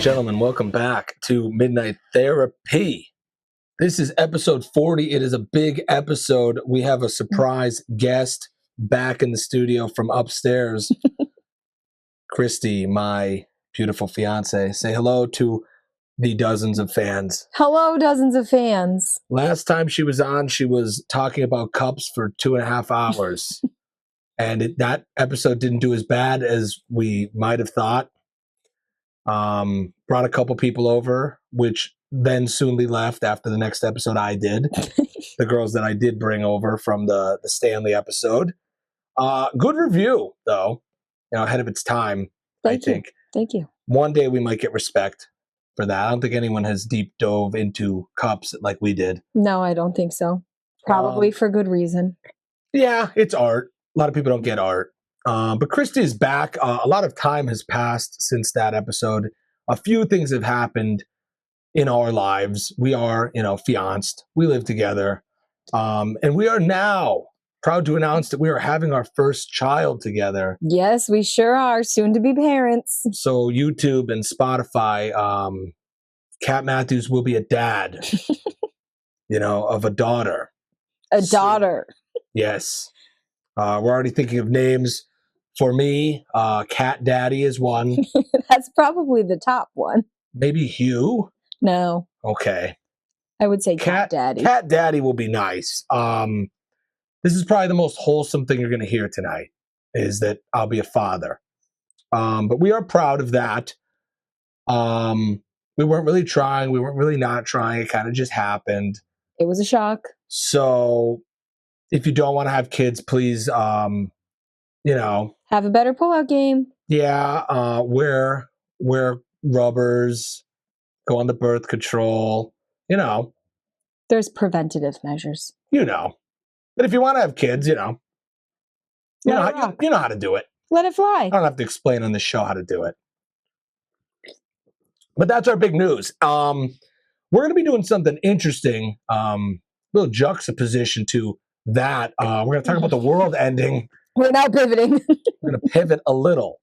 gentlemen, welcome back to Midnight Therapy. This is episode 40. It is a big episode. We have a surprise guest back in the studio from upstairs. Kristy, my beautiful fiance. Say hello to the dozens of fans. Hello, dozens of fans. Last time she was on, she was talking about cups for 2.5 hours. And that episode didn't do as bad as we might have thought. Brought a couple people over, which then soonly left after the next episode I did. The girls that I did bring over from the Stanley episode. Good review, though, ahead of its time, I think. Thank you. One day we might get respect for that. I don't think anyone has deep dove into cups like we did. No, I don't think so. Probably for good reason. Yeah, it's art. A lot of people don't get art. But Kristy is back. A lot of time has passed since that episode. A few things have happened in our lives. We are, fianced. We live together. And we are now proud to announce that we are having our first child together. Yes, we sure are. Soon to be parents. So YouTube and Spotify, Kat Matthews will be a dad, of a daughter. A daughter. Yes. We're already thinking of names. For me, Cat Daddy is one. That's probably the top one. Maybe Hugh? No. Okay. I would say Cat Daddy. Cat Daddy will be nice. This is probably the most wholesome thing you're going to hear tonight, is that I'll be a father. But we are proud of that. We weren't really trying. We weren't really not trying. It kind of just happened. It was a shock. So if you don't want to have kids, please, have a better pullout game. Yeah. Wear rubbers, go on the birth control, There's preventative measures. But if you want to have kids, you know how to do it. Let it fly. I don't have to explain on the show how to do it. But that's our big news. We're going to be doing something interesting, little juxtaposition to that. We're going to talk about the world ending. We're now pivoting. We're going to pivot a little.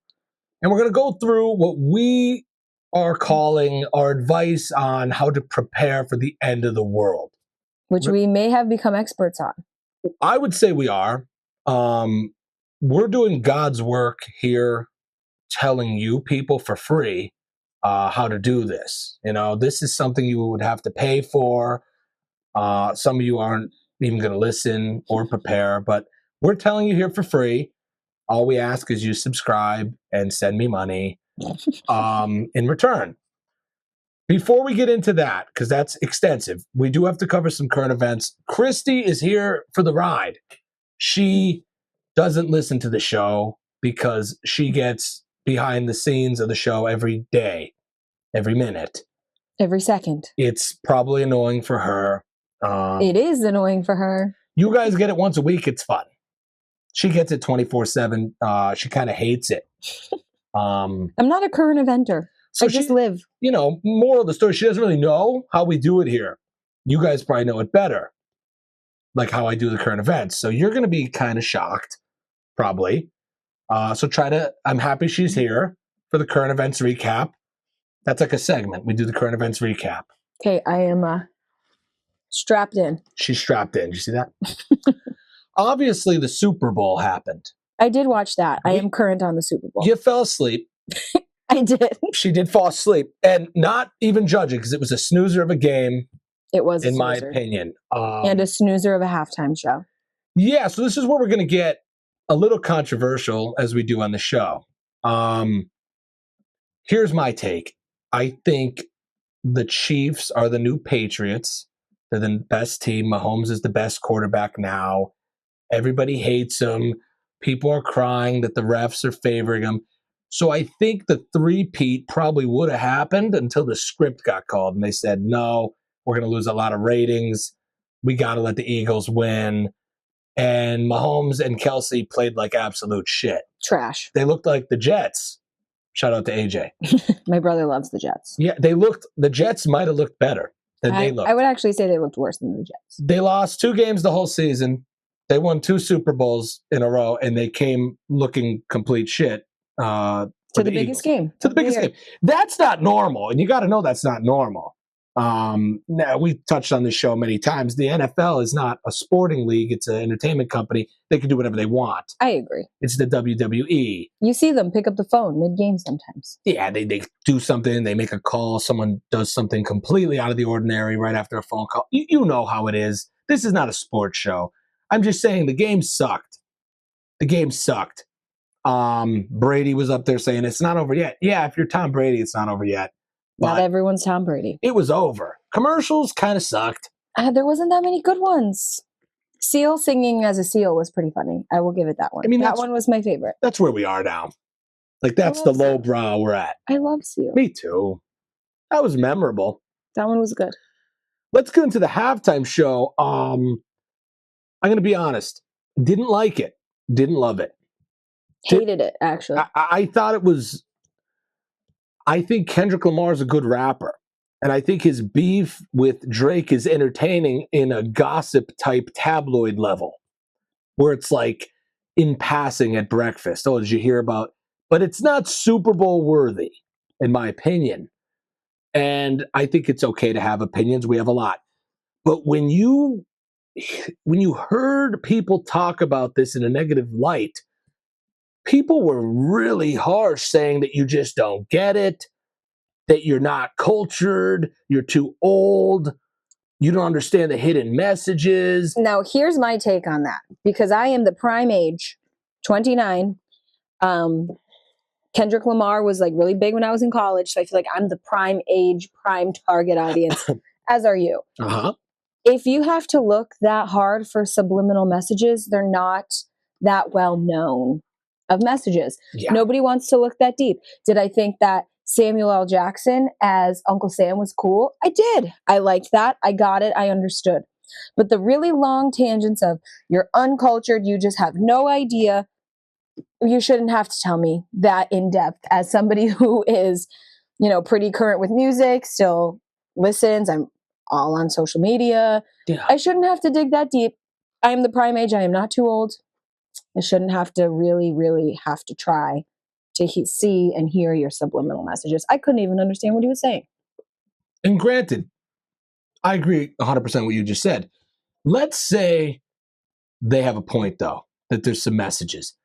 And we're going to go through what we are calling our advice on how to prepare for the end of the world. Which we may have become experts on. I would say we are. We're doing God's work here, telling you people for free how to do this. This is something you would have to pay for. Some of you aren't even going to listen or prepare, but we're telling you here for free. All we ask is you subscribe and send me money in return. Before we get into that, because that's extensive, we do have to cover some current events. Kristy is here for the ride. She doesn't listen to the show because she gets behind the scenes of the show every day, every minute. Every second. It's probably annoying for her. It is annoying for her. You guys get it once a week. It's fun. She gets it 24/7. She kind of hates it. I'm not a current eventer. So I just live. Moral of the story, she doesn't really know how we do it here. You guys probably know it better, like how I do the current events. So you're going to be kind of shocked, probably. I'm happy she's here for the current events recap. That's like a segment. We do the current events recap. Okay, I am strapped in. She's strapped in. Did you see that? Obviously, the Super Bowl happened. I did watch that. I am current on the Super Bowl. You fell asleep. I did. She did fall asleep, and not even judging because it was a snoozer of a game. It was, in my opinion, and a snoozer of a halftime show. Yeah, so this is where we're going to get a little controversial, as we do on the show. Here's my take. I think the Chiefs are the new Patriots. They're the best team. Mahomes is the best quarterback now. Everybody hates him. People are crying that the refs are favoring him. So I think the three-peat probably would have happened until the script got called. And they said, no, we're going to lose a lot of ratings. We got to let the Eagles win. And Mahomes and Kelsey played like absolute shit. Trash. They looked like the Jets. Shout out to AJ. My brother loves the Jets. Yeah, the Jets might have looked better than they looked. I would actually say they looked worse than the Jets. They lost 2 games the whole season. They won 2 Super Bowls in a row, and they came looking complete shit To the biggest game. To the biggest game. That's not normal, and you got to know that's not normal. Now, we've touched on this show many times. The NFL is not a sporting league. It's an entertainment company. They can do whatever they want. I agree. It's the WWE. You see them pick up the phone mid-game sometimes. Yeah, they do something. They make a call. Someone does something completely out of the ordinary right after a phone call. You know how it is. This is not a sports show. I'm just saying the game sucked. The game sucked. Brady was up there saying it's not over yet. Yeah, if you're Tom Brady, it's not over yet. Not everyone's Tom Brady. It was over. Commercials kind of sucked. There wasn't that many good ones. Seal singing as a seal was pretty funny. I will give it that one. I mean, that one was my favorite. That's where we are now. Like, that's the low brow we're at. I love Seal. Me too. That was memorable. That one was good. Let's go into the halftime show. I'm going to be honest. Didn't like it. Didn't love it. Hated it, actually. I thought it was... I think Kendrick Lamar is a good rapper. And I think his beef with Drake is entertaining in a gossip-type tabloid level. Where it's like, in passing at breakfast. Oh, did you hear about... But it's not Super Bowl worthy, in my opinion. And I think it's okay to have opinions. We have a lot. But when you heard people talk about this in a negative light, people were really harsh saying that you just don't get it, that you're not cultured, you're too old, you don't understand the hidden messages. Now, here's my take on that, because I am the prime age, 29. Kendrick Lamar was like really big when I was in college, so I feel like I'm the prime age, prime target audience, as are you. Uh-huh. If you have to look that hard for subliminal messages, they're not that well known of messages. Yeah. Nobody wants to look that deep. Did I think that Samuel L. Jackson as Uncle Sam was cool? I did. I liked that. I got it. I understood. But the really long tangents of you're uncultured, you just have no idea, you shouldn't have to tell me that in depth as somebody who is, pretty current with music, still listens. I'm all on social media. Yeah. I shouldn't have to dig that deep. I'm the prime age. I am not too old. I shouldn't have to really, really have to try to see and hear your subliminal messages. I couldn't even understand what he was saying. And granted, I agree 100% what you just said. Let's say they have a point, though, that there's some messages.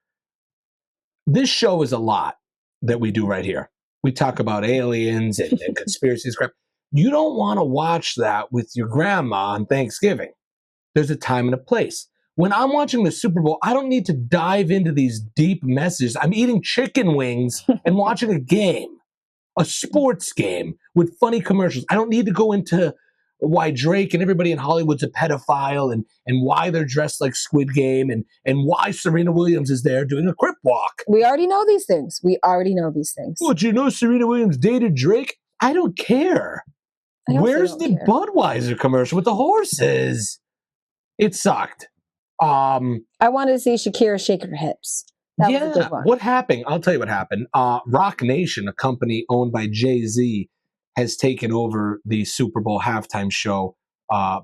This show is a lot that we do right here. We talk about aliens and conspiracies. Crap. You don't want to watch that with your grandma on Thanksgiving. There's a time and a place. When I'm watching the Super Bowl, I don't need to dive into these deep messages. I'm eating chicken wings and watching a game, a sports game with funny commercials. I don't need to go into why Drake and everybody in Hollywood's a pedophile and why they're dressed like Squid Game and why Serena Williams is there doing a crip walk. We already know these things. Well, do you know Serena Williams dated Drake? I don't care. Where's the Budweiser commercial with the horses? It sucked. I wanted to see Shakira shake her hips. That was a good one. What happened? I'll tell you what happened. Rock Nation, a company owned by Jay-Z, has taken over the Super Bowl halftime show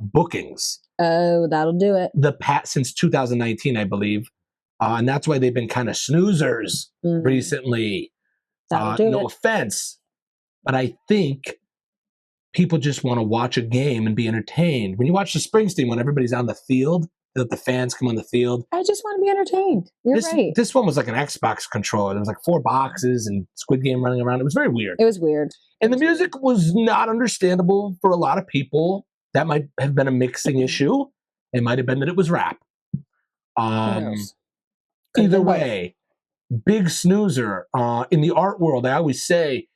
bookings. Oh, that'll do it. Since 2019, I believe. And that's why they've been kind of snoozers recently. That'll do it. No offense. But I think people just want to watch a game and be entertained. When you watch the Springsteen when everybody's on the field, that the fans come on the field. I just want to be entertained. You're right. This one was like an Xbox controller. There was like 4 boxes and Squid Game running around. It was very weird. It was weird. And the music was not understandable for a lot of people. That might have been a mixing issue. It might have been that it was rap. Either way, big snoozer. In the art world, I always say,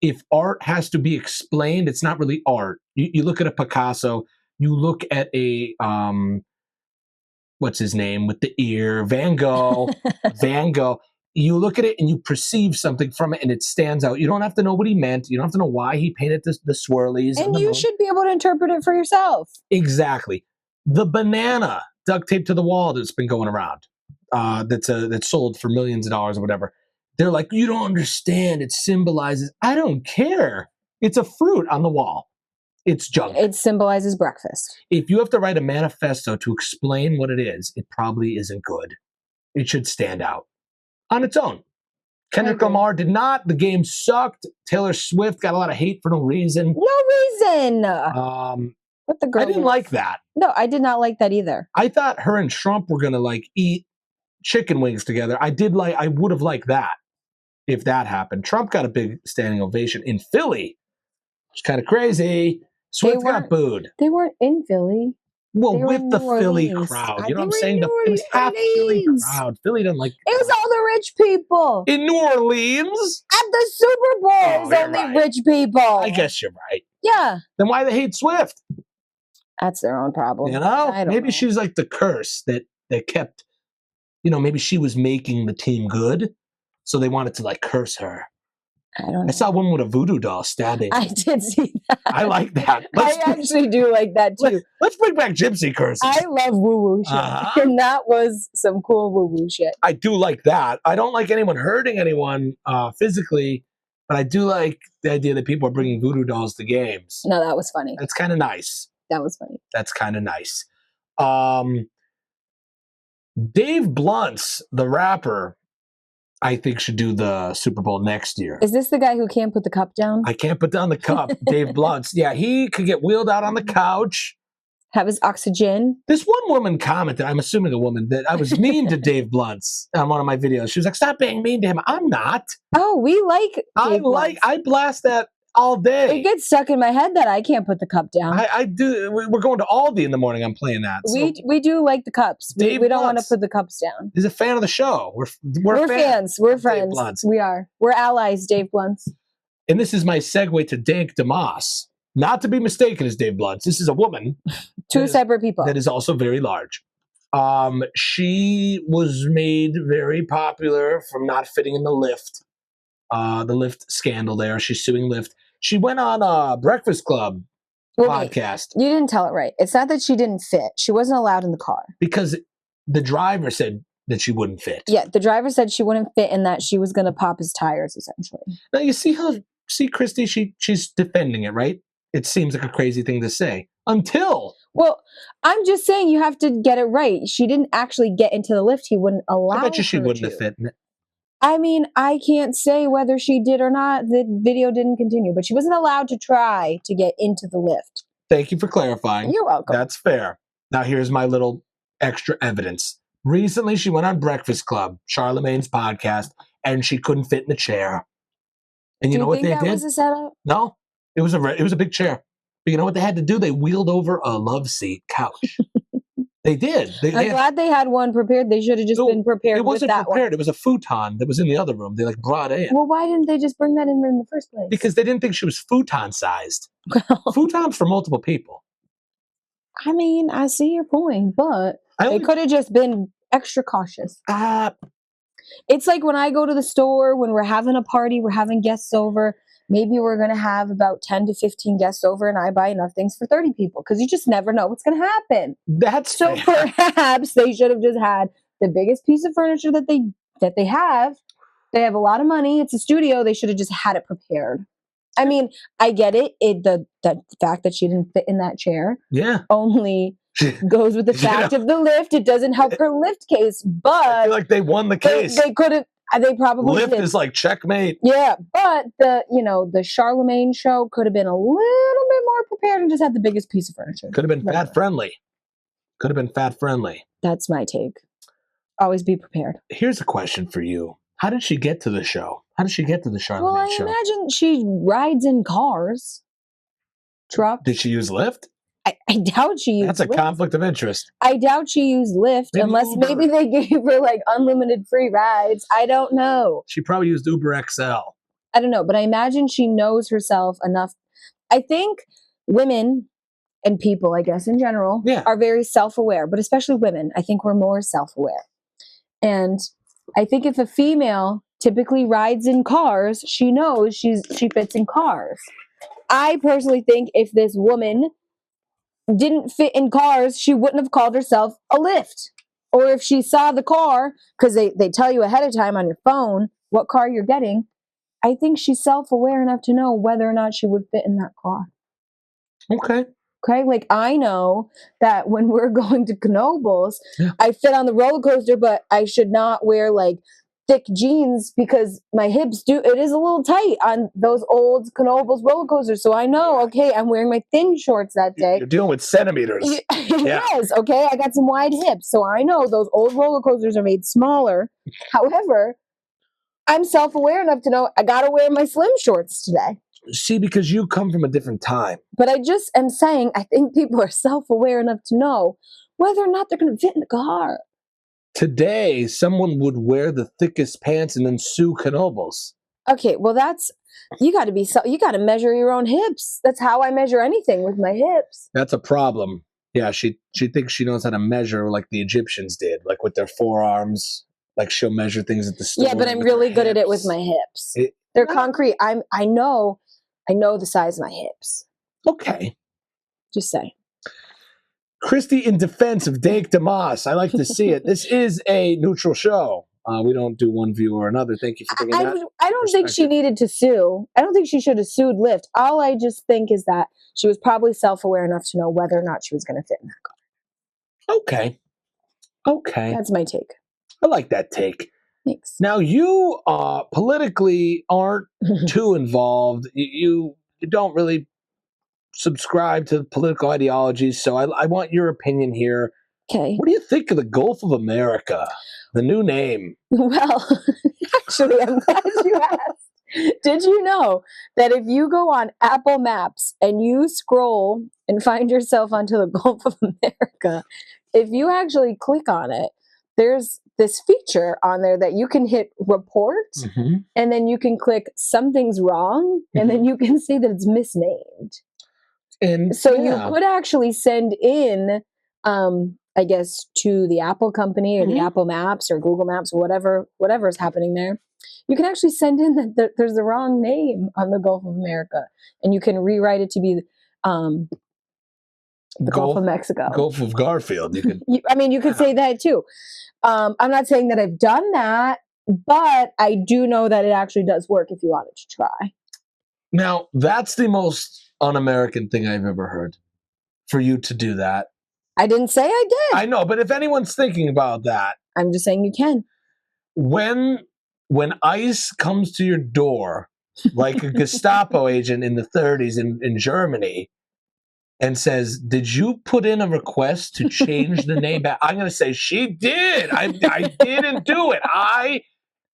if art has to be explained, it's not really art. You look at a Picasso, you look at a... what's his name with the ear? Van Gogh. You look at it and you perceive something from it and it stands out. You don't have to know what he meant. You don't have to know why he painted the swirlies. And you should be able to interpret it for yourself. Exactly. The banana duct taped to the wall that's been going around, that's sold for millions of dollars or whatever. They're like, you don't understand. It symbolizes. I don't care. It's a fruit on the wall. It's junk. It symbolizes breakfast. If you have to write a manifesto to explain what it is, it probably isn't good. It should stand out on its own. Kendrick Lamar did not. The game sucked. Taylor Swift got a lot of hate for no reason. No reason. What the girl I didn't like that. No, I did not like that either. I thought her and Trump were gonna like eat chicken wings together. I would have liked that if that happened. Trump got a big standing ovation in Philly. It's kind of crazy. Swift got booed. They weren't in Philly. Well, with the Philly crowd. You know what I'm saying? It was half Philly crowd. Philly doesn't like... It was all the rich people. In New Orleans? At the Super Bowl, it's only rich people. I guess you're right. Yeah. Then why they hate Swift? That's their own problem. You know? Maybe she's like the curse that kept... You know, maybe she was making the team good, so they wanted to like curse her. I don't know. I saw one with a voodoo doll stabbing. I did see that. I like that. I actually do like that too. Let's bring back gypsy curses. I love woo-woo shit. And that was some cool woo-woo shit. I do like that. I don't like anyone hurting anyone physically, but I do like the idea that people are bringing voodoo dolls to games. No, that was funny. That's kind of nice. That was funny. That's kind of nice. Dave Bluntz, the rapper, I think should do the Super Bowl next year. Is this the guy who can't put the cup down? I can't put down the cup. Dave Bluntz. Yeah, he could get wheeled out on the couch. Have his oxygen. This one woman commented, I'm assuming a woman, that I was mean to Dave Bluntz on one of my videos. She was like, stop being mean to him. I'm not. Oh, we like Dave Bluntz. I blast that all day. It gets stuck in my head that I can't put the cup down. I do. We're going to Aldi in the morning. I'm playing that. So we do like the cups. We don't want to put the cups down. He's a fan of the show. We're fans. We're friends. We are. We're allies, Dave Bluntz. And this is my segue to Dank DeMoss. Not to be mistaken as Dave Bluntz. This is a woman. Two separate people. That is also very large. She was made very popular from not fitting in the Lyft. The Lyft scandal there. She's suing Lyft. She went on a Breakfast Club podcast. You didn't tell it right. It's not that she didn't fit. She wasn't allowed in the car. Because the driver said that she wouldn't fit. Yeah, the driver said she wouldn't fit and that she was going to pop his tires, essentially. Now, you see Kristy, she's defending it, right? It seems like a crazy thing to say. Until... Well, I'm just saying you have to get it right. She didn't actually get into the Lyft. He wouldn't allow her. I bet you she wouldn't have fit in it. I mean, I can't say whether she did or not. The video didn't continue, but she wasn't allowed to try to get into the Lyft. Thank you for clarifying. You're welcome. That's fair. Now, here's my little extra evidence. Recently, she went on Breakfast Club, Charlamagne's podcast, and she couldn't fit in the chair. And you know what they did? Was a setup? No, it was a big chair. But you know what they had to do? They wheeled over a love seat couch. They did. I'm glad they had one prepared. They should have just been prepared. It wasn't with that prepared. One. It was a futon that was in the other room. They brought in. Well, why didn't they just bring that in the first place? Because they didn't think she was futon sized. Futons for multiple people. I mean, I see your point, but they could have just been extra cautious. It's like when I go to the store, when we're having a party, we're having guests over. Maybe we're going to have about 10 to 15 guests over and I buy enough things for 30 people because you just never know what's going to happen. That's so fair. Perhaps they should have just had the biggest piece of furniture that they have. They have a lot of money. It's a studio. They should have just had it prepared. I mean, I get it. The fact that she didn't fit in that chair only goes with the fact of the lift. It doesn't help her lift case, but I feel like they won the case. They could have. They probably Lyft is like checkmate. Yeah, but the Charlemagne show could have been a little bit more prepared and just had the biggest piece of furniture. Could have been fat friendly. Could have been fat friendly. That's my take. Always be prepared. Here's a question for you. How did she get to the show? How did she get to the Charlemagne show? Well, I imagine she rides in cars. Truck. Did she use Lyft? I doubt she used That's a Lyft. Conflict of interest. I doubt she used Lyft maybe they gave her unlimited free rides. I don't know. She probably used Uber XL. I don't know, but I imagine she knows herself enough. I think women and people, I guess, in general, are very self-aware, but especially women. I think we're more self-aware. And I think if a female typically rides in cars, she knows she fits in cars. I personally think if this woman didn't fit in cars, she wouldn't have called herself a Lyft. Or if she saw the car, because they tell you ahead of time on your phone what car you're getting, I think she's self-aware enough to know whether or not she would fit in that car. Okay. I know that when we're going to Knoebels, I fit on the roller coaster, but I should not wear thick jeans because my hips it is a little tight on those old Knoebels roller coasters. So I know, okay, I'm wearing my thin shorts that day. You're dealing with centimeters. Yes, okay, I got some wide hips. So I know those old roller coasters are made smaller. However, I'm self-aware enough to know I got to wear my slim shorts today. See, because you come from a different time. But I just am saying, I think people are self-aware enough to know whether or not they're going to fit in the car. Today, someone would wear the thickest pants and then sue Knoebels. Okay, well you got to measure your own hips. That's how I measure anything, with my hips. That's a problem. Yeah, she thinks she knows how to measure like the Egyptians did, like with their forearms. Like she'll measure things at the store. Yeah, but I'm really good at it with my hips. They're concrete. I know the size of my hips. Okay. Just saying. Kristy in defense of Dake DeMoss. I like to see it. This is a neutral show. We don't do one view or another. Thank you for bringing that. I don't think she needed to sue. I don't think she should have sued Lyft. All I just think is that she was probably self-aware enough to know whether or not she was going to fit in that car. Okay. That's my take. I like that take. Thanks. Now, you politically aren't too involved. You don't really subscribe to political ideologies, so I want your opinion here. Okay. What do you think of the Gulf of America, the new name? Well, actually, I'm glad you asked. Did you know that if you go on Apple Maps and you scroll and find yourself onto the Gulf of America, if you actually click on it, there's this feature on there that you can hit report, and then you can click something's wrong, and then you can see that it's misnamed. And so you could actually send in, I guess, to the Apple company or the Apple Maps or Google Maps, whatever is happening there. You can actually send in that there's the wrong name on the Gulf of America, and you can rewrite it to be the Gulf of Mexico. Gulf of Garfield. You could. You could say that too. I'm not saying that I've done that, but I do know that it actually does work if you wanted to try. Now, that's the most un-American thing I've ever heard. For you to do that. I didn't say I did. I know, but if anyone's thinking about that. I'm just saying you can. When ICE comes to your door, like a Gestapo agent in the 30s in Germany, and says, did you put in a request to change the name back? I'm going to say, she did. I didn't do it. I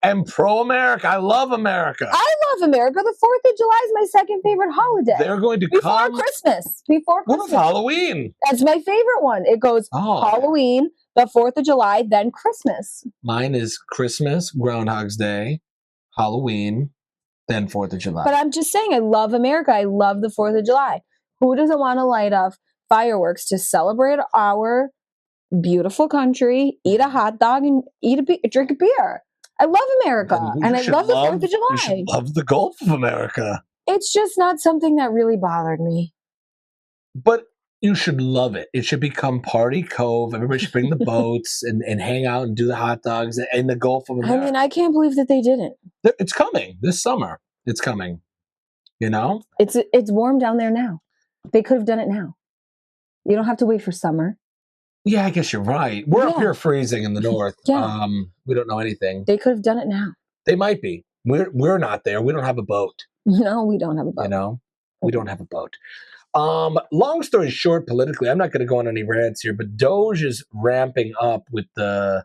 am pro-America. I love America. I love America. The 4th of July is my second favorite holiday. They're going to come. Before Christmas. What is Halloween? That's my favorite one. It goes Halloween, the 4th of July, then Christmas. Mine is Christmas, Groundhog's Day, Halloween, then 4th of July. But I'm just saying, I love America. I love the 4th of July. Who doesn't want to light off fireworks to celebrate our beautiful country, eat a hot dog, and drink a beer? I love America, and I love the 4th of July. You should love the Gulf of America. It's just not something that really bothered me. But you should love it. It should become Party Cove. Everybody should bring the boats and hang out and do the hot dogs in the Gulf of America. I can't believe that they didn't. It's coming this summer. It's coming. You know? It's warm down there now. They could have done it now. You don't have to wait for summer. Yeah, I guess you're right. We're up here freezing in the north. Yeah. We don't know anything. They could have done it now. They might be. We're not there. We don't have a boat. No, we don't have a boat. You know? We don't have a boat. Long story short, politically, I'm not going to go on any rants here, but Doge is ramping up with the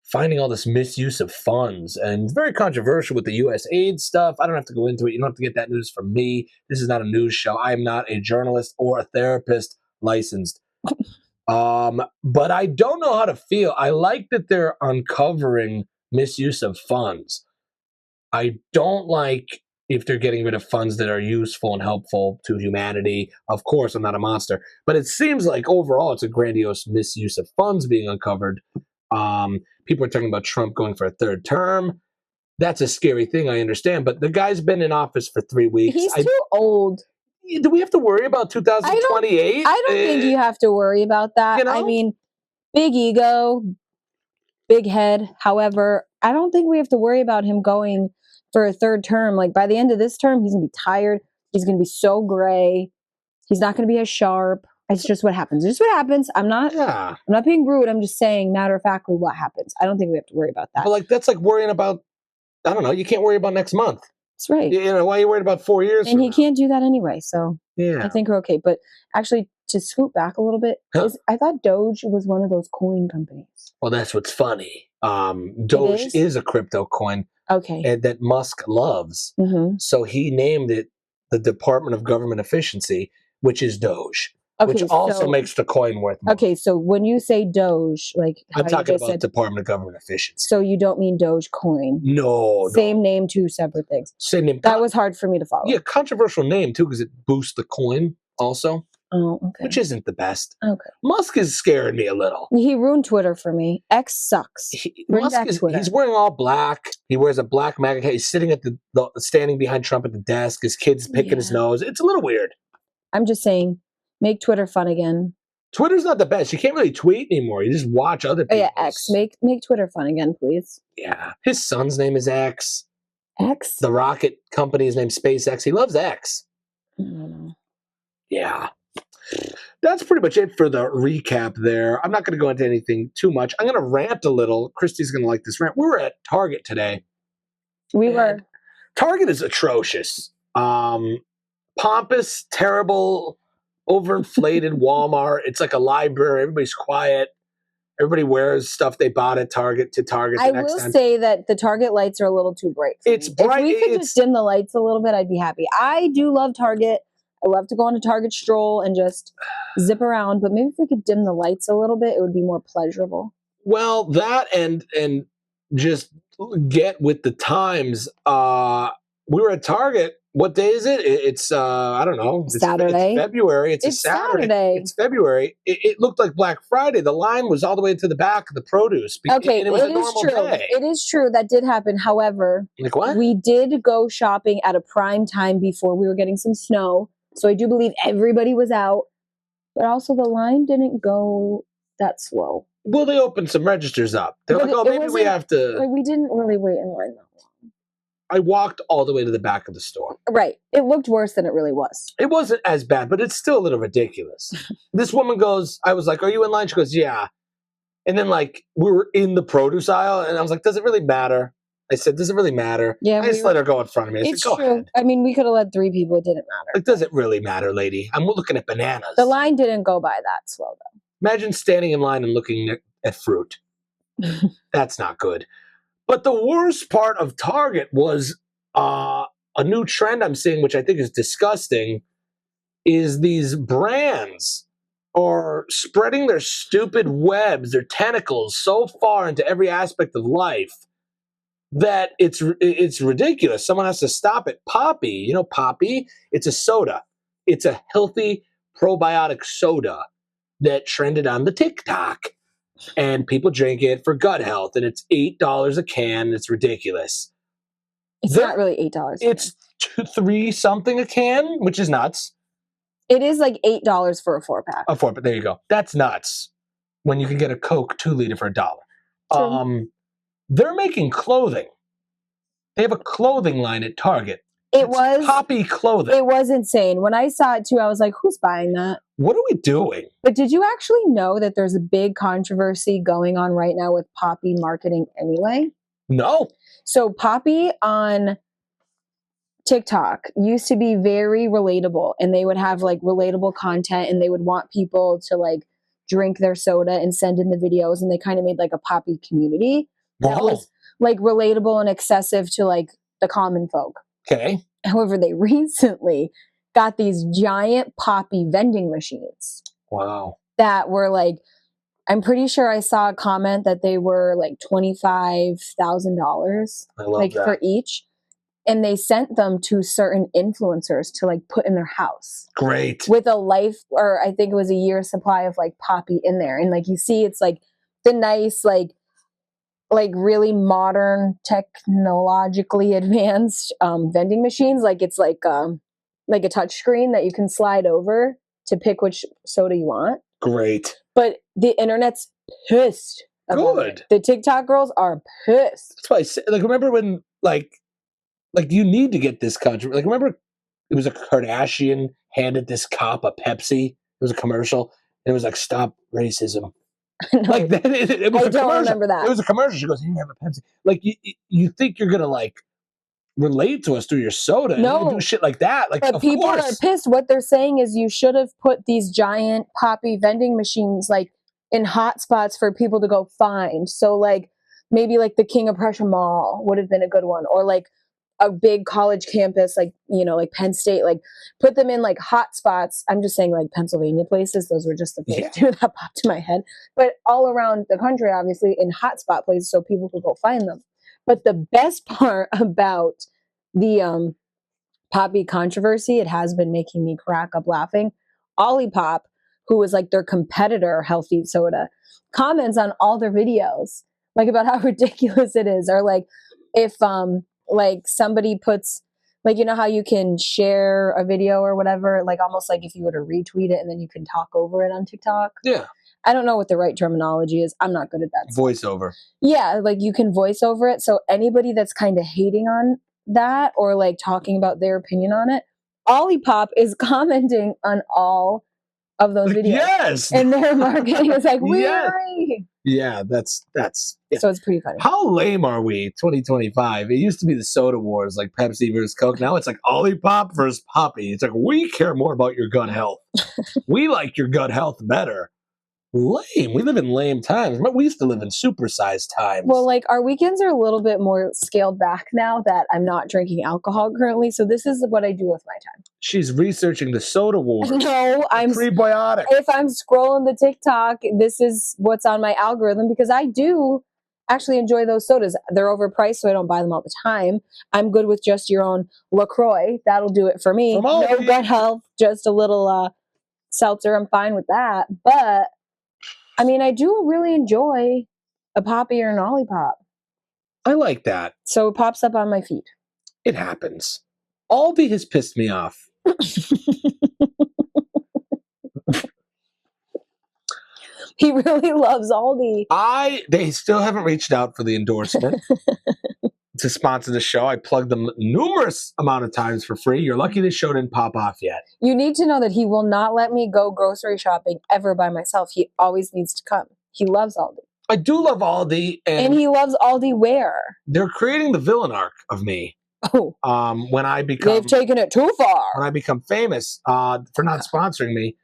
finding all this misuse of funds, and it's very controversial with the U.S. aid stuff. I don't have to go into it. You don't have to get that news from me. This is not a news show. I am not a journalist or a therapist licensed. But I don't know how to feel. I like that they're uncovering misuse of funds. I don't like if they're getting rid of funds that are useful and helpful to humanity. Of course, I'm not a monster. But it seems like overall it's a grandiose misuse of funds being uncovered. People are talking about Trump going for a third term. That's a scary thing, I understand. But the guy's been in office for 3 weeks. He's too old. Do we have to worry about 2028? I don't think you have to worry about that. You know? I mean, big ego, big head. However, I don't think we have to worry about him going for a third term. Like, by the end of this term, he's going to be tired. He's going to be so gray. He's not going to be as sharp. It's just what happens. It's just what happens. I'm not being rude. I'm just saying matter of factly what happens. I don't think we have to worry about that. But like that's like worrying about, I don't know, you can't worry about next month. That's right. You know, why are you worried about 4 years? And he can't do that anyway. So yeah. I think we're okay. But actually, to scoot back a little bit, I thought Doge was one of those coin companies. Well, that's what's funny. Doge is a crypto coin. Okay. And that Musk loves. Mm-hmm. So he named it the Department of Government Efficiency, which is Doge. Okay, which also makes the coin worth more. Okay, so when you say Doge, like I'm talking about Department of Government Efficiency. So you don't mean Dogecoin? No. Same name, two separate things. Same name. That was hard for me to follow. Yeah, controversial name too because it boosts the coin also. Oh, okay. Which isn't the best. Okay. Musk is scaring me a little. He ruined Twitter for me. X sucks. He's wearing all black. He wears a black MAGA hat. He's sitting at standing behind Trump at the desk. His kid's picking his nose. It's a little weird. I'm just saying, make Twitter fun again. Twitter's not the best. You can't really tweet anymore. You just watch other people. Oh, yeah, X. Make Twitter fun again, please. Yeah. His son's name is X. X? The rocket company's named SpaceX. He loves X. I don't know. Yeah. That's pretty much it for the recap there. I'm not going to go into anything too much. I'm going to rant a little. Christy's going to like this rant. We were at Target today. We were. Target is atrocious. Pompous, terrible, overinflated Walmart. It's like a library. Everybody's quiet. Everybody wears stuff they bought at Target to Target the next time. I will say that the Target lights are a little too bright. It's bright. If we could just dim the lights a little bit, I'd be happy. I do love Target. I love to go on a Target stroll and just zip around, but maybe if we could dim the lights a little bit, it would be more pleasurable. Well, that and just get with the times. We were at Target. What day is it? It's I don't know. Saturday. It's February. It's a Saturday. It's February. It looked like Black Friday. The line was all the way to the back of the produce. Okay, and it was a normal day. It is true. That did happen. However, like what? We did go shopping at a prime time before we were getting some snow. So I do believe everybody was out. But also the line didn't go that slow. Well, they opened some registers up. They're like, oh, maybe we have to. Like, we didn't really wait in line that long. I walked all the way to the back of the store. Right. It looked worse than it really was. It wasn't as bad, but it's still a little ridiculous. This woman goes, I was like, are you in line? She goes, yeah. And then, like, we were in the produce aisle, and I was like, does it really matter? I said, does it really matter? Yeah, I just let her go in front of me. I said, go ahead. I mean, we could have let 3 people. It didn't matter. Like, does it really matter, lady? I'm looking at bananas. The line didn't go by that slow, though. Imagine standing in line and looking at fruit. That's not good. But the worst part of Target was a new trend I'm seeing, which I think is disgusting, is these brands are spreading their stupid webs, their tentacles so far into every aspect of life that it's ridiculous. Someone has to stop it. Poppy, you know Poppy? It's a soda. It's a healthy probiotic soda that trended on the TikTok. And people drink it for gut health. And it's $8 a can. It's ridiculous. It's not really $8. It's $3 something a can, which is nuts. It is like $8 for a 4-pack. A 4-pack, there you go. That's nuts. When you can get a Coke 2-liter for $1. They're making clothing. They have a clothing line at Target. It's Poppy clothing. It was insane. When I saw it too, I was like, who's buying that? What are we doing? But did you actually know that there's a big controversy going on right now with Poppy marketing anyway? No. So Poppy on TikTok used to be very relatable, and they would have like relatable content, and they would want people to like drink their soda and send in the videos, and they kind of made like a Poppy community that was like relatable and accessible to like the common folk. Okay. However, they recently got these giant Poppy vending machines. Wow. That were like, I'm pretty sure I saw a comment that they were like $25,000 like for each. And they sent them to certain influencers to like put in their house. Great. With a life, or I think it was a year's supply of like Poppy in there. And like you see, it's like the nice, like really modern, technologically advanced vending machines. Like it's like a touch screen that you can slide over to pick which soda you want. Great. But the internet's pissed about it. The TikTok girls are pissed. That's why I say, like, remember when like you need to get this country. Like, remember it was a Kardashian handed this cop a Pepsi. was a commercial, and it was like, "Stop racism." No, Like that, it was I a don't commercial. remember that. It was a commercial. She goes, "You have a Pepsi." Like you think you're gonna like relate to us through your soda, and you do shit like that. Like, but of people course. are pissed. What they're saying is you should have put these giant poppy vending machines like in hot spots for people to go find. So like maybe like the King of Prussia Mall would have been a good one, or like a big college campus, like, you know, like Penn State, like put them in like hot spots. I'm just saying like Pennsylvania places. Those were just the first two that popped to my head. But all around the country, obviously, in hot spot places so people could go find them. But the best part about the Poppy controversy, it has been making me crack up laughing. Olipop, who was like their competitor, healthy soda, comments on all their videos, like about how ridiculous it is. Or like if like somebody puts, like, you know how you can share a video or whatever, like almost like if you were to retweet it and then you can talk over it on TikTok. Yeah. I don't know what the right terminology is. I'm not good at that. Voiceover. Yeah, like you can voice over it. So anybody that's kind of hating on that or like talking about their opinion on it, Olipop is commenting on all of those videos. Yes. And their marketing is like, we Yes. agree. Yeah, that's yeah. So it's pretty funny. How lame are we? 2025. It used to be the soda wars, like Pepsi versus Coke. Now it's like Olipop versus Poppy. It's like, we care more about your gut health. We like your gut health better. Lame. We live in lame times. We used to live in supersized times. Well, like our weekends are a little bit more scaled back now that I'm not drinking alcohol currently. So this is what I do with my time. She's researching the soda wars. No, I'm prebiotic. If I'm scrolling the TikTok, this is what's on my algorithm because I do actually enjoy those sodas. They're overpriced, so I don't buy them all the time. I'm good with just your own LaCroix. That'll do it for me. No gut health, just a little seltzer. I'm fine with that. But I mean, I do really enjoy a Poppy or an Olipop. I like that. So it pops up on my feed. It happens. Aldi has pissed me off. He really loves Aldi. They still haven't reached out for the endorsement to sponsor the show. I plugged them numerous amount of times for free. You're lucky this show didn't pop off yet. You need to know that he will not let me go grocery shopping ever by myself. He always needs to come. He loves Aldi. I do love Aldi. And he loves Aldi where? They're creating the villain arc of me. Oh. When I become... They've taken it too far. When I become famous for not sponsoring me.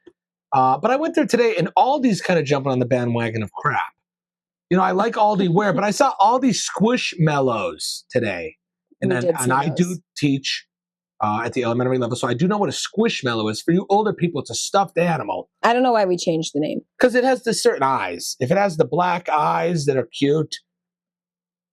But I went there today, and Aldi's kind of jumping on the bandwagon of crap. You know, I like Aldi where, but I saw Aldi Squishmallows today. And I do teach at the elementary level, so I do know what a Squishmallow is. For you older people, it's a stuffed animal. I don't know why we changed the name. Because it has the certain eyes. If it has the black eyes that are cute,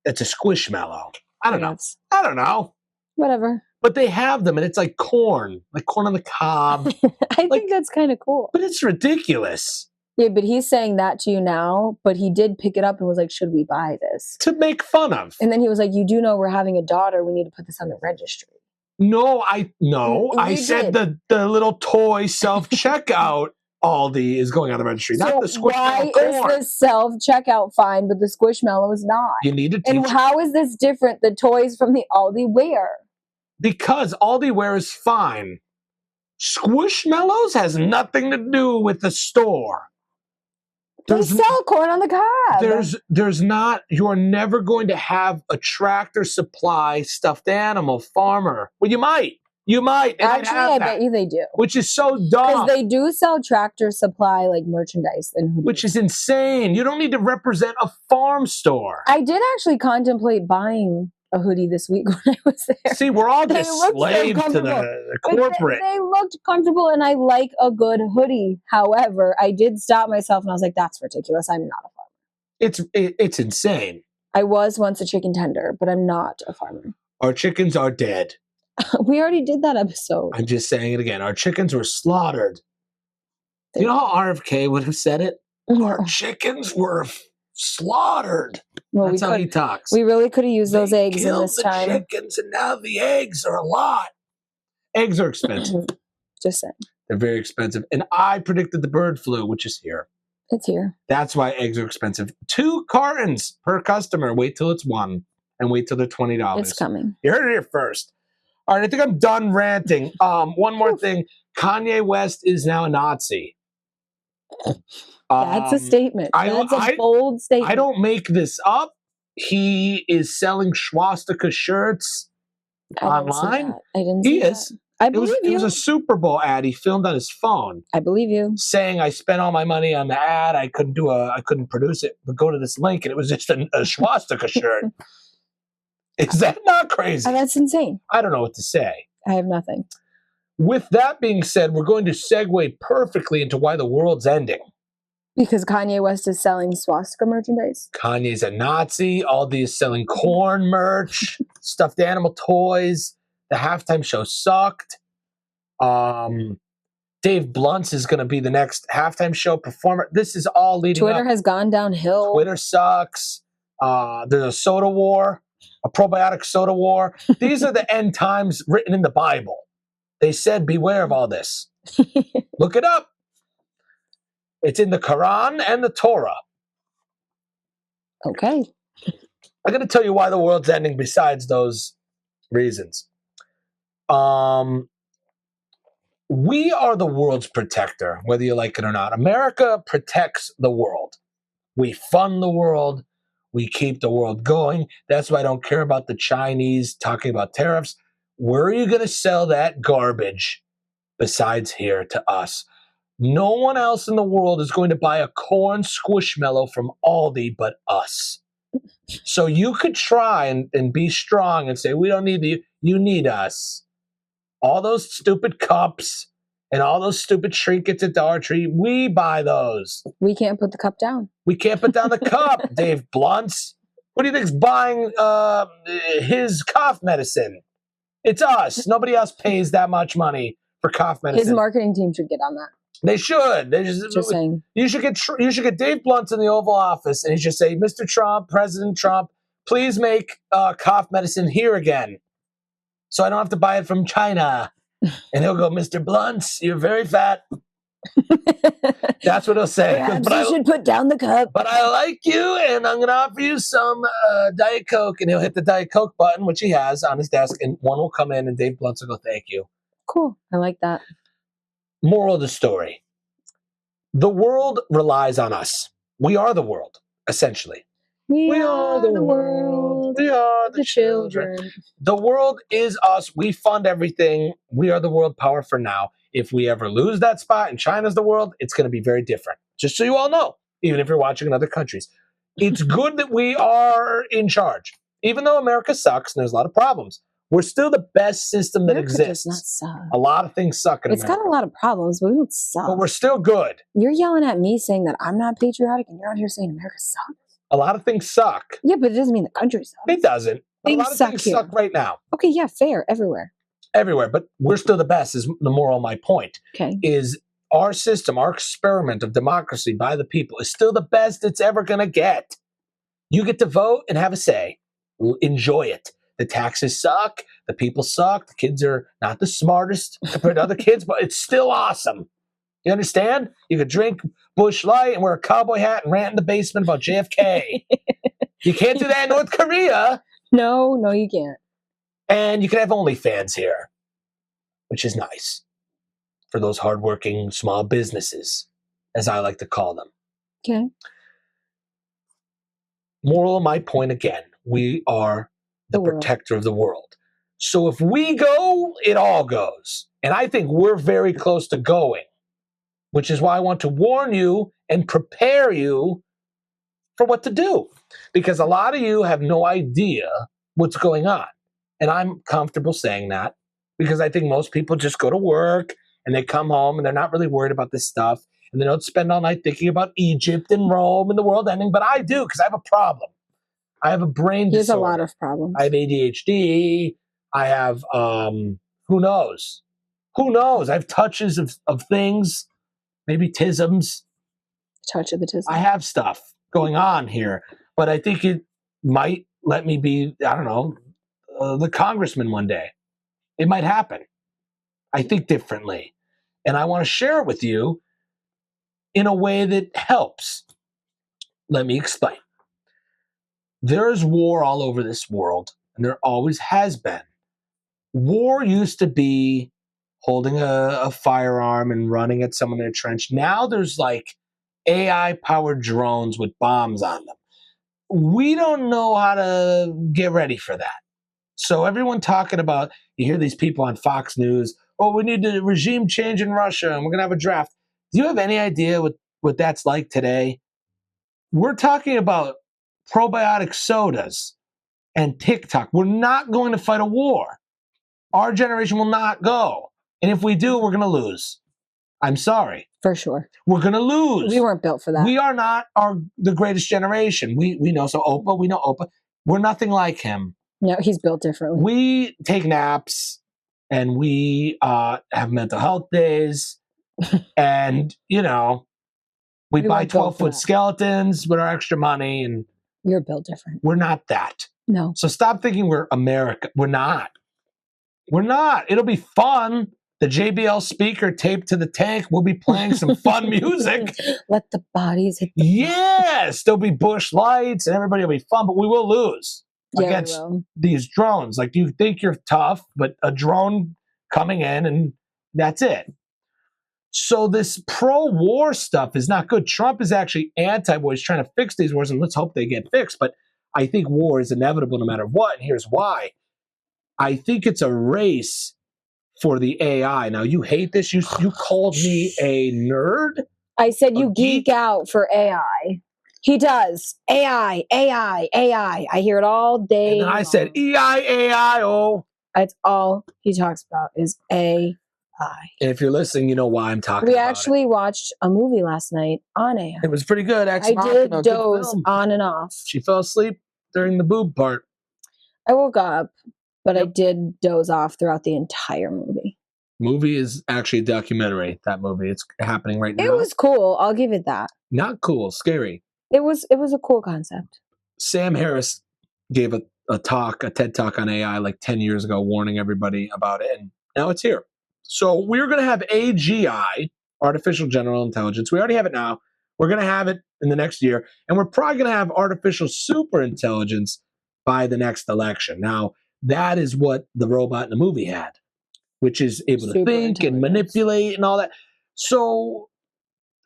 it's a Squishmallow. I don't know. I don't know. Whatever. But they have them, and it's like corn on the cob. I think that's kind of cool. But it's ridiculous. Yeah, but he's saying that to you now, but he did pick it up and was like, should we buy this? To make fun of. And then he was like, you do know we're having a daughter. We need to put this on the registry. No, I said the little toy self-checkout Aldi is going on the registry, not the Squishmallow corn. Why is the self-checkout fine, but the Squishmallow is not? You need to teach. And how is this different, the toys from the Aldi Where? Because Aldi Where is fine. Squishmallows has nothing to do with the store. They sell corn on the cob. There's not, you're never going to have a Tractor Supply stuffed animal farmer. Well, you might. Actually, I bet you they do. Which is so dumb. Because they do sell Tractor Supply like merchandise and hoodies. Which is insane. You don't need to represent a farm store. I did actually contemplate buying a hoodie this week when I was there. See, we're all just slaves to the corporate. They looked comfortable, and I like a good hoodie. However, I did stop myself, and I was like, that's ridiculous. I'm not a farmer. It's insane. I was once a chicken tender, but I'm not a farmer. Our chickens are dead. We already did that episode. I'm just saying it again. Our chickens were slaughtered. You know how RFK would have said it? No. Our chickens were slaughtered. Well, that's how he talks. We really could have used those eggs in this time. Chickens, and now the eggs are a lot. Eggs are expensive. Just saying. They're very expensive. And I predicted the bird flu, which is here. It's here. That's why eggs are expensive. 2 cartons per customer. Wait till it's 1. And wait till they're $20. It's coming. You heard it here first. All right, I think I'm done ranting. One more thing. Kanye West is now a Nazi. That's a statement. That's a bold statement. I don't make this up. He is selling swastika shirts online. I didn't see that. I believe you. It was a Super Bowl ad he filmed on his phone. I believe you. Saying I spent all my money on the ad. I couldn't produce it, but go to this link and it was just a swastika shirt. Is that not crazy? That's insane. I don't know what to say. I have nothing. With that being said, we're going to segue perfectly into why the world's ending. Because Kanye West is selling swastika merchandise. Kanye's a Nazi. Aldi is selling corn merch, stuffed animal toys. The halftime show sucked. Dave Blunt's is going to be the next halftime show performer. This is all leading Twitter up. has gone downhill. Twitter sucks. There's a soda war, a probiotic soda war. These are the end times written in the Bible. They said, beware of all this. Look it up. It's in the Quran and the Torah. Okay. I'm going to tell you why the world's ending besides those reasons. We are the world's protector, whether you like it or not. America protects the world. We fund the world. We keep the world going. That's why I don't care about the Chinese talking about tariffs. Where are you going to sell that garbage besides here to us? No one else in the world is going to buy a corn squishmallow from Aldi but us. So you could try and be strong and say, we don't need you. You need us. All those stupid cups and all those stupid trinkets at Dollar Tree, we buy those. We can't put the cup down. We can't put down the cup, Dave Blunts. What do you think's buying his cough medicine? It's us. Nobody else pays that much money for cough medicine. His marketing team should get on that. They should. They just saying. You should get Dave Blunt in the Oval Office, and he should say, "Mr. Trump, President Trump, please make cough medicine here again, so I don't have to buy it from China." And he'll go, "Mr. Blunt, you're very fat." That's what he'll say. Perhaps you should put down the cup. But I like you, and I'm going to offer you some Diet Coke. And he'll hit the Diet Coke button, which he has on his desk, and one will come in, and Dave Blunt will go, "Thank you." Cool. I like that. Moral of the story. The world relies on us. We are the world, essentially. We are the world. We are the children. The world is us. We fund everything. We are the world power for now. If we ever lose that spot and China's the world, it's going to be very different. Just so you all know, even if you're watching in other countries. It's good that we are in charge. Even though America sucks and there's a lot of problems, we're still the best system that America exists. Does not suck. A lot of things suck in America. It's got a lot of problems, but we don't suck. But we're still good. You're yelling at me saying that I'm not patriotic, and you're out here saying America sucks. A lot of things suck. Yeah, but it doesn't mean the country sucks. It doesn't. A lot of things suck right now. Okay, yeah, fair. Everywhere. Everywhere, but we're still the best is the moral of my point. Okay. Is our system, our experiment of democracy by the people is still the best it's ever going to get. You get to vote and have a say. Enjoy it. The taxes suck. The people suck. The kids are not the smartest compared to other kids, but it's still awesome. You understand? You could drink Busch Light and wear a cowboy hat and rant in the basement about JFK. You can't do that in North Korea. No, you can't. And you can have OnlyFans here, which is nice for those hardworking small businesses, as I like to call them. Okay. Moral of my point again, we are the protector of the world. So if we go, it all goes. And I think we're very close to going, which is why I want to warn you and prepare you for what to do. Because a lot of you have no idea what's going on. And I'm comfortable saying that because I think most people just go to work and they come home and they're not really worried about this stuff. And they don't spend all night thinking about Egypt and Rome and the world ending. But I do because I have a problem. I have a brain disorder. There's a lot of problems. I have ADHD. I have, who knows? Who knows? I have touches of things, maybe tisms. Touch of the tism. I have stuff going on here. But I think it might let me be, I don't know, the congressman one day. It might happen. I think differently. And I want to share it with you in a way that helps. Let me explain. There is war all over this world, and there always has been. War used to be holding a firearm and running at someone in a trench. Now there's like AI-powered drones with bombs on them. We don't know how to get ready for that. So everyone talking about, you hear these people on Fox News, oh, we need a regime change in Russia and we're going to have a draft. Do you have any idea what that's like today? We're talking about probiotic sodas and TikTok. We're not going to fight a war. Our generation will not go. And if we do, we're going to lose. I'm sorry. For sure. We're going to lose. We weren't built for that. We are not the greatest generation. We know. So Oprah, we know Oprah. We're nothing like him. No, he's built differently. We take naps and we have mental health days. And, you know, we buy 12-foot skeletons with our extra money. And you're built different. We're not that. No. So stop thinking we're America. We're not. We're not. It'll be fun. The JBL speaker taped to the tank. We'll be playing some fun music. Let the bodies hit the Yes. There'll be bush lights and everybody will be fun, but we will lose against these drones. Like, you think you're tough, but a drone coming in and that's it. So this pro-war stuff is not good. Trump is actually anti-war. He's trying to fix these wars, and let's hope they get fixed. But I think war is inevitable no matter what, and here's why. I think it's a race for the AI. Now, you hate this. You called me a nerd. I said you geek out for AI. He does. AI, AI, AI. I hear it all day. And I said E-I-A-I-O. That's all he talks about is AI. And if you're listening, you know why I'm talking about it. We actually watched a movie last night on AI. It was pretty good. I did doze on and off. She fell asleep during the boob part. I woke up, but I did doze off throughout the entire movie. Movie is actually a documentary, that movie. It's happening right now. It was cool. I'll give it that. Not cool, scary. It was a cool concept. Sam Harris gave a TED Talk on AI like 10 years ago, warning everybody about it, and now it's here. So we're going to have AGI, Artificial General Intelligence. We already have it now. We're going to have it in the next year, and we're probably going to have artificial super intelligence by the next election. Now, that is what the robot in the movie had, which is able to think and manipulate and all that. So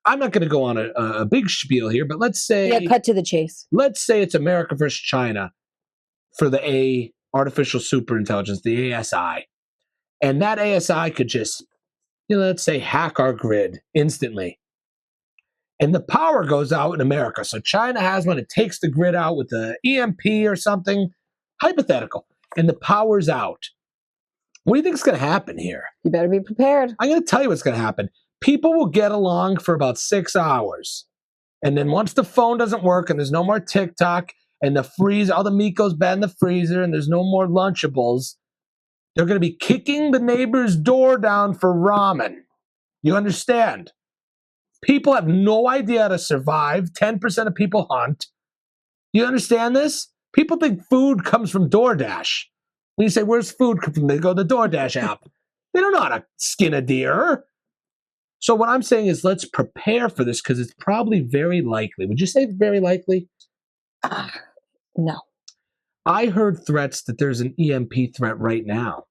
I'm not going to go on a big spiel here, but let's say... Yeah, cut to the chase. Let's say it's America versus China for the artificial super intelligence, the ASI. And that ASI could just, let's say, hack our grid instantly. And the power goes out in America. So China has one. It takes the grid out with the EMP or something. Hypothetical. And the power's out. What do you think is going to happen here? You better be prepared. I'm going to tell you what's going to happen. People will get along for about 6 hours. And then once the phone doesn't work and there's no more TikTok and the freezer, all the meat goes bad in the freezer and there's no more Lunchables, they're going to be kicking the neighbor's door down for ramen. You understand? People have no idea how to survive. 10% of people hunt. You understand this? People think food comes from DoorDash. When you say, where's food come from? They go to the DoorDash app. They don't know how to skin a deer. So what I'm saying is let's prepare for this because it's probably very likely. Would you say it's very likely? No. I heard threats that there's an EMP threat right now.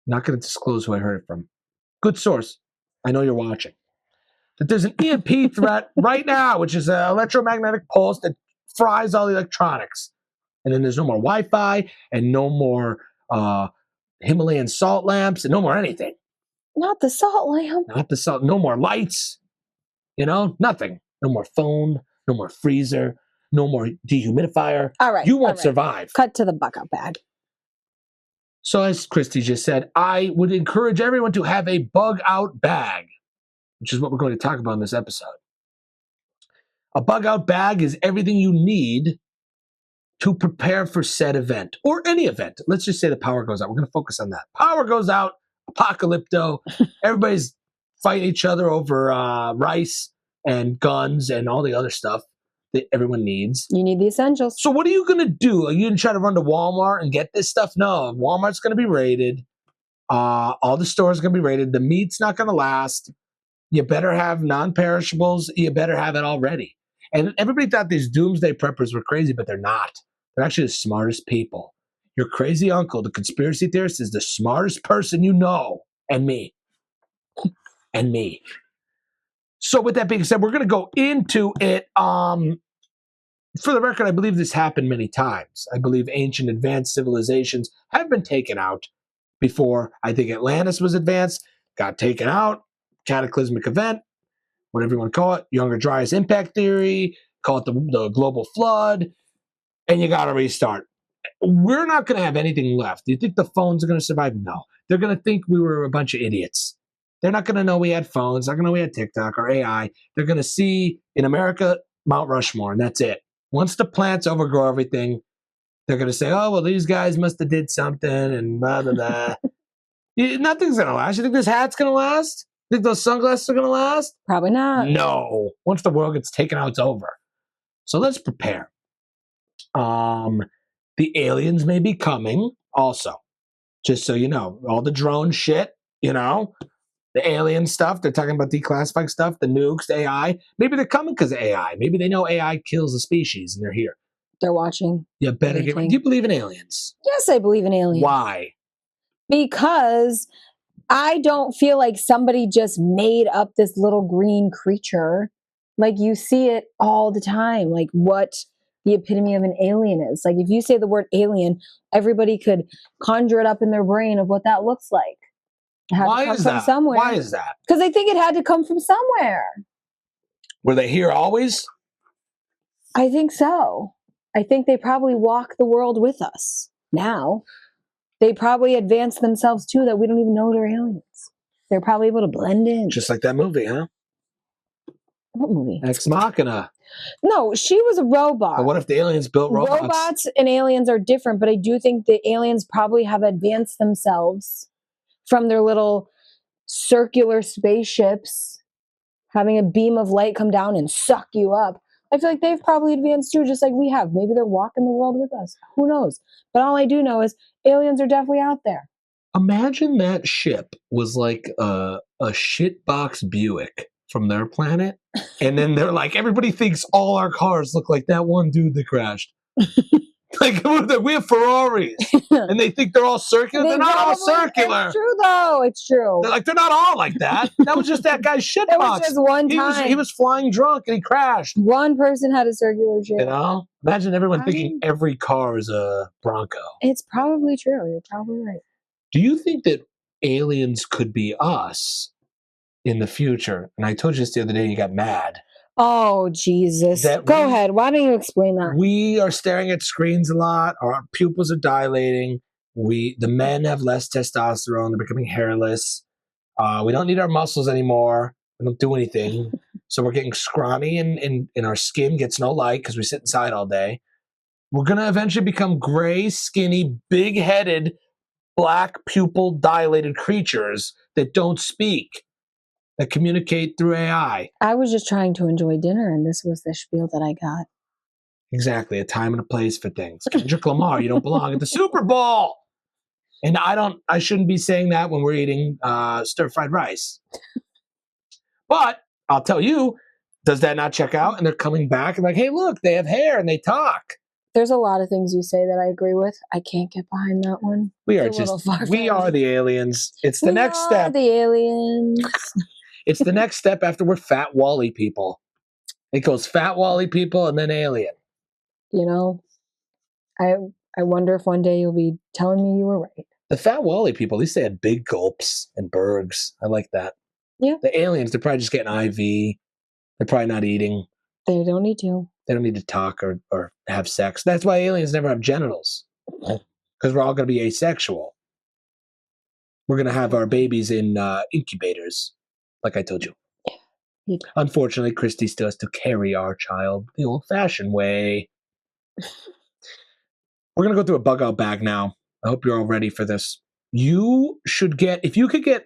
Not going to disclose who I heard it from. Good source. I know you're watching. That there's an EMP threat right now, which is an electromagnetic pulse that fries all the electronics. And then there's no more Wi-Fi and no more Himalayan salt lamps and no more anything. Not the salt lamp. Not the salt. No more lights. Nothing. No more phone. No more freezer. No more dehumidifier. All right. You won't survive. Cut to the buck-out bag. So as Kristy just said, I would encourage everyone to have a bug-out bag, which is what we're going to talk about in this episode. A bug-out bag is everything you need to prepare for said event or any event. Let's just say the power goes out. We're going to focus on that. Power goes out, apocalypto. Everybody's fighting each other over rice and guns and all the other stuff that everyone needs. You need the essentials. So what are you going to do? Are you going to try to run to Walmart and get this stuff? No, Walmart's going to be raided. All the stores are going to be raided. The meat's not going to last. You better have non-perishables. You better have it all ready. And everybody thought these doomsday preppers were crazy, but they're not. They're actually the smartest people. Your crazy uncle, the conspiracy theorist, is the smartest person you know, and me. and me. So with that being said, we're going to go into it. For the record, I believe this happened many times. I believe ancient advanced civilizations have been taken out before. I think Atlantis was advanced, got taken out, cataclysmic event, whatever you want to call it, Younger Dryas impact theory, call it the global flood, and you got to restart. We're not going to have anything left. Do you think the phones are going to survive? No. They're going to think we were a bunch of idiots. They're not going to know we had phones. They're going to know we had TikTok or AI. They're going to see in America Mount Rushmore, and that's it. Once the plants overgrow everything, they're going to say, oh, well, these guys must have did something and blah, blah, blah. Nothing's going to last. You think this hat's going to last? You think those sunglasses are going to last? Probably not. No. Once the world gets taken out, it's over. So let's prepare. The aliens may be coming also. Just so you know, all the drone shit, you know, the alien stuff, they're talking about declassified stuff, the nukes, the AI. Maybe they're coming because of AI. Maybe they know AI kills a species and they're here. They're watching. You better get. Do you believe in aliens? Yes, I believe in aliens. Why? Because I don't feel like somebody just made up this little green creature. Like you see it all the time. Like what the epitome of an alien is. Like if you say the word alien, everybody could conjure it up in their brain of what that looks like. It had Why to come is from that? somewhere. Why is that? Because I think it had to come from somewhere. Were they here always? I think so. I think they probably walk the world with us now. They probably advance themselves too that we don't even know they're aliens. They're probably able to blend in. Just like that movie, huh? What movie? Ex Machina. No, she was a robot. But what if the aliens built robots? Robots and aliens are different, but I do think the aliens probably have advanced themselves from their little circular spaceships, having a beam of light come down and suck you up. I feel like they've probably advanced too, just like we have. Maybe they're walking the world with us. Who knows? But all I do know is aliens are definitely out there. Imagine that ship was like a shitbox Buick from their planet. And then they're like, everybody thinks all our cars look like that one dude that crashed. Like, we have Ferraris. And they think they're all circular. They're not all circular. It's true, though. It's true. They're like, they're not all like that. That was just that guy's shitbox. That was just one time. He was flying drunk and he crashed. One person had a circular ship. You know? Imagine everyone thinking every car is a Bronco. It's probably true. You're probably right. Do you think that aliens could be us in the future? And I told you this the other day, you got mad. Oh, Jesus. Go ahead. Why don't you explain that? We are staring at screens a lot. Our pupils are dilating. The men have less testosterone. They're becoming hairless. We don't need our muscles anymore. We don't do anything. So we're getting scrawny and our skin gets no light because we sit inside all day. We're going to eventually become gray, skinny, big-headed, black pupil dilated creatures that don't speak, that communicate through AI. I was just trying to enjoy dinner, and this was the spiel that I got. Exactly, a time and a place for things. Kendrick Lamar, you don't belong at the Super Bowl. And I shouldn't be saying that when we're eating stir-fried rice. But I'll tell you, does that not check out? And they're coming back and like, hey, look, they have hair and they talk. There's a lot of things you say that I agree with. I can't get behind that one. We are the aliens. It's the next step. The aliens. It's the next step after we're fat Wally people. It goes fat Wally people and then alien. You know, I wonder if one day you'll be telling me you were right. The fat Wally people, at least they had big gulps and bergs. I like that. Yeah. The aliens, they're probably just getting IV. They're probably not eating. They don't need to. They don't need to talk or have sex. That's why aliens never have genitals. Because we're all going to be asexual. We're going to have our babies in incubators, like I told you. Yeah. Unfortunately, Kristy still has to carry our child the old-fashioned way. We're going to go through a bug-out bag now. I hope you're all ready for this. You should get, if you could get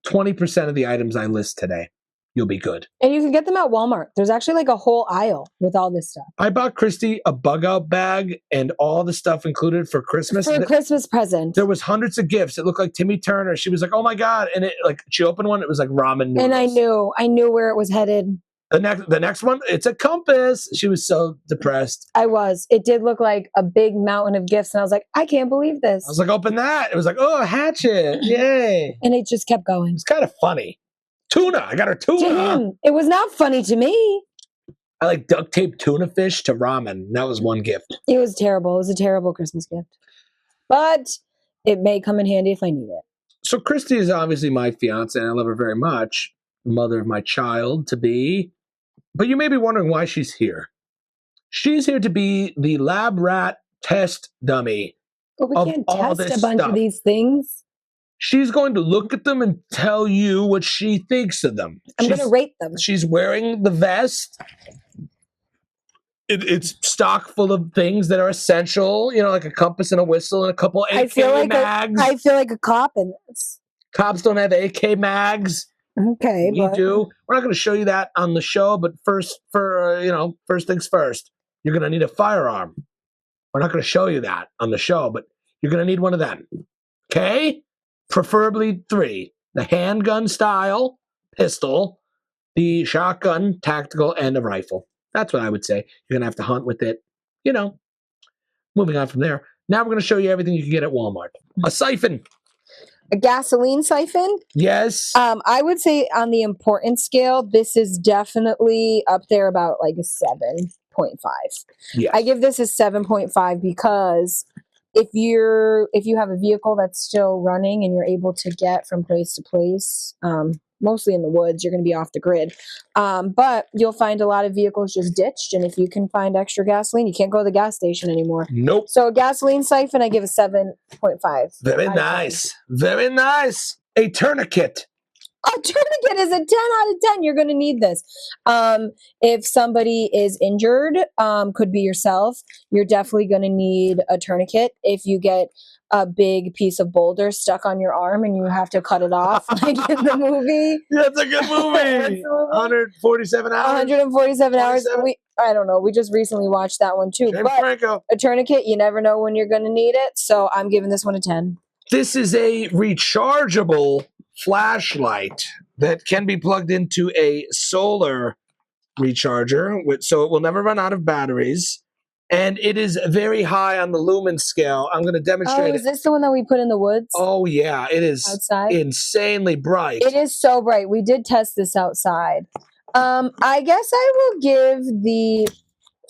20% of the items I list today, you'll be good. And you can get them at Walmart. There's actually like a whole aisle with all this stuff. I bought Kristy a bug-out bag and all the stuff included for Christmas. For a Christmas present. There was hundreds of gifts. It looked like Timmy Turner. She was like, oh my God. And she opened one. It was like ramen noodles. And I knew where it was headed. The next one, it's a compass. She was so depressed. I was. It did look like a big mountain of gifts, and I was like, I can't believe this. I was like, open that. It was like, oh, a hatchet. Yay. And it just kept going. It's kind of funny. Tuna. I got her tuna. To him, it was not funny to me. I like duct tape tuna fish to ramen. That was one gift. It was terrible. It was a terrible Christmas gift. But it may come in handy if I need it. So Kristy is obviously my fiance, and I love her very much. Mother of my child to be. But you may be wondering why she's here. She's here to be the lab rat test dummy. But we can't test a bunch of these things. She's going to look at them and tell you what she thinks of them. I'm going to rate them. She's wearing the vest. It's stock full of things that are essential, you know, like a compass and a whistle and a couple AK mags. I feel like a cop in this. Cops don't have AK mags. Okay, we do. We're not going to show you that on the show, but first things first. You're going to need a firearm. We're not going to show you that on the show, but you're going to need one of them. Okay? Preferably 3. The handgun style pistol, the shotgun, tactical, and a rifle. That's what I would say. You're going to have to hunt with it. You know, moving on from there. Now we're going to show you everything you can get at Walmart. A siphon. A gasoline siphon? Yes. I would say on the importance scale, this is definitely up there about like a 7.5. Yes. I give this a 7.5 because if you have a vehicle that's still running and you're able to get from place to place, mostly in the woods, you're going to be off the grid. But you'll find a lot of vehicles just ditched. And if you can find extra gasoline, you can't go to the gas station anymore. Nope. So a gasoline siphon, I give a 7.5. Very nice. Very nice. A tourniquet. A tourniquet is a 10 out of 10. You're going to need this. If somebody is injured, could be yourself, you're definitely going to need a tourniquet. If you get a big piece of boulder stuck on your arm and you have to cut it off, like in the movie. That's a good movie. 147 hours. 147 hours. I don't know. We just recently watched that one too. James but Franco. A tourniquet, you never know when you're going to need it. So I'm giving this one a 10. This is a rechargeable flashlight that can be plugged into a solar recharger, so it will never run out of batteries. And it is very high on the lumen scale. I'm going to demonstrate it. Is this the one that we put in the woods? Oh, yeah. It is outside? Insanely bright. It is so bright. We did test this outside. I guess I will give the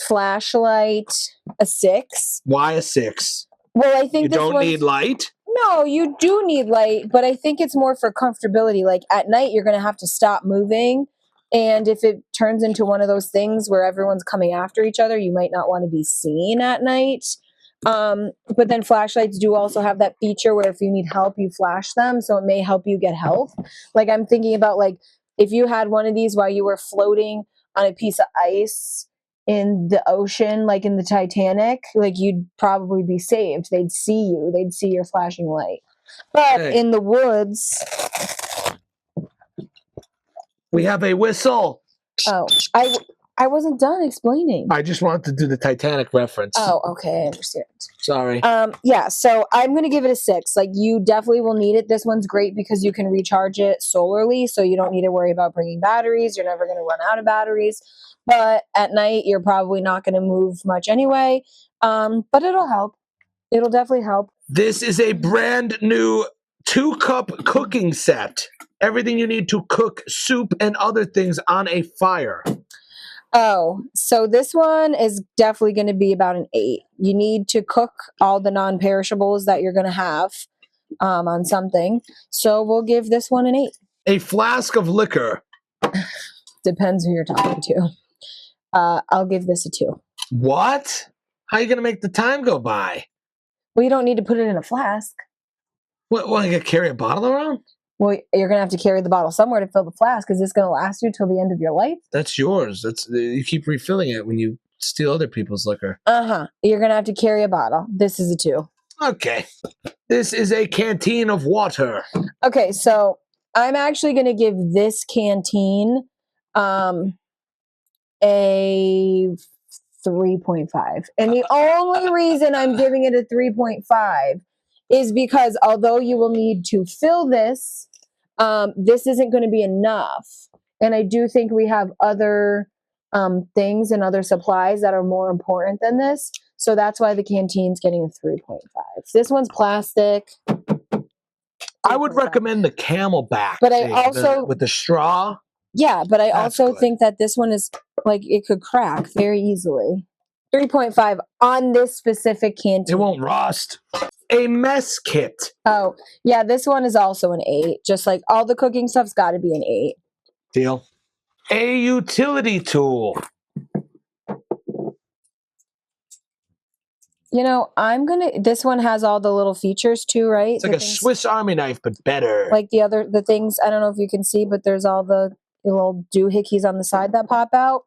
flashlight a 6. Why a 6? Well, I think you don't need light? No, you do need light, but I think it's more for comfortability. Like at night, you're going to have to stop moving. And if it turns into one of those things where everyone's coming after each other, you might not want to be seen at night. But then flashlights do also have that feature where if you need help, you flash them. So it may help you get help. Like I'm thinking about like if you had one of these while you were floating on a piece of ice in the ocean, like in the Titanic, like you'd probably be saved. They'd see you. They'd see your flashing light. But in the woods... We have a whistle. Oh, I wasn't done explaining. I just wanted to do the Titanic reference. Oh, okay, I understand. Sorry. Yeah, so I'm going to give it a 6. Like, you definitely will need it. This one's great because you can recharge it solarly, so you don't need to worry about bringing batteries. You're never going to run out of batteries. But at night, you're probably not going to move much anyway. But it'll help. It'll definitely help. This is a brand new 2-cup cooking set. Everything you need to cook soup and other things on a fire. Oh, so this one is definitely going to be about an 8. You need to cook all the non-perishables that you're going to have on something. So we'll give this one an 8. A flask of liquor. Depends who you're talking to. I'll give this a 2. What? How are you going to make the time go by? Well, you don't need to put it in a flask. What, you got to carry a bottle around? Well, you're going to have to carry the bottle somewhere to fill the flask. Is this going to last you till the end of your life? That's yours. You keep refilling it when you steal other people's liquor. You're going to have to carry a bottle. This is a 2. Okay. This is a canteen of water. Okay, so I'm actually going to give this canteen a 3.5. And the only reason I'm giving it a 3.5 is because although you will need to fill this, this isn't going to be enough. And I do think we have other things and other supplies that are more important than this. So that's why the canteen's getting a 3.5. This one's plastic. I would recommend the Camelback, but I also with the straw. Yeah, but I also think that this one is like it could crack very easily. 3.5 on this specific canteen. It won't rust. A mess kit. Oh, yeah, this one is also an 8. Just like all the cooking stuff's got to be an 8. Deal. A utility tool. You know, this one has all the little features too, right? It's like a Swiss Army knife, but better. Like the things, I don't know if you can see, but there's all the little doohickeys on the side that pop out.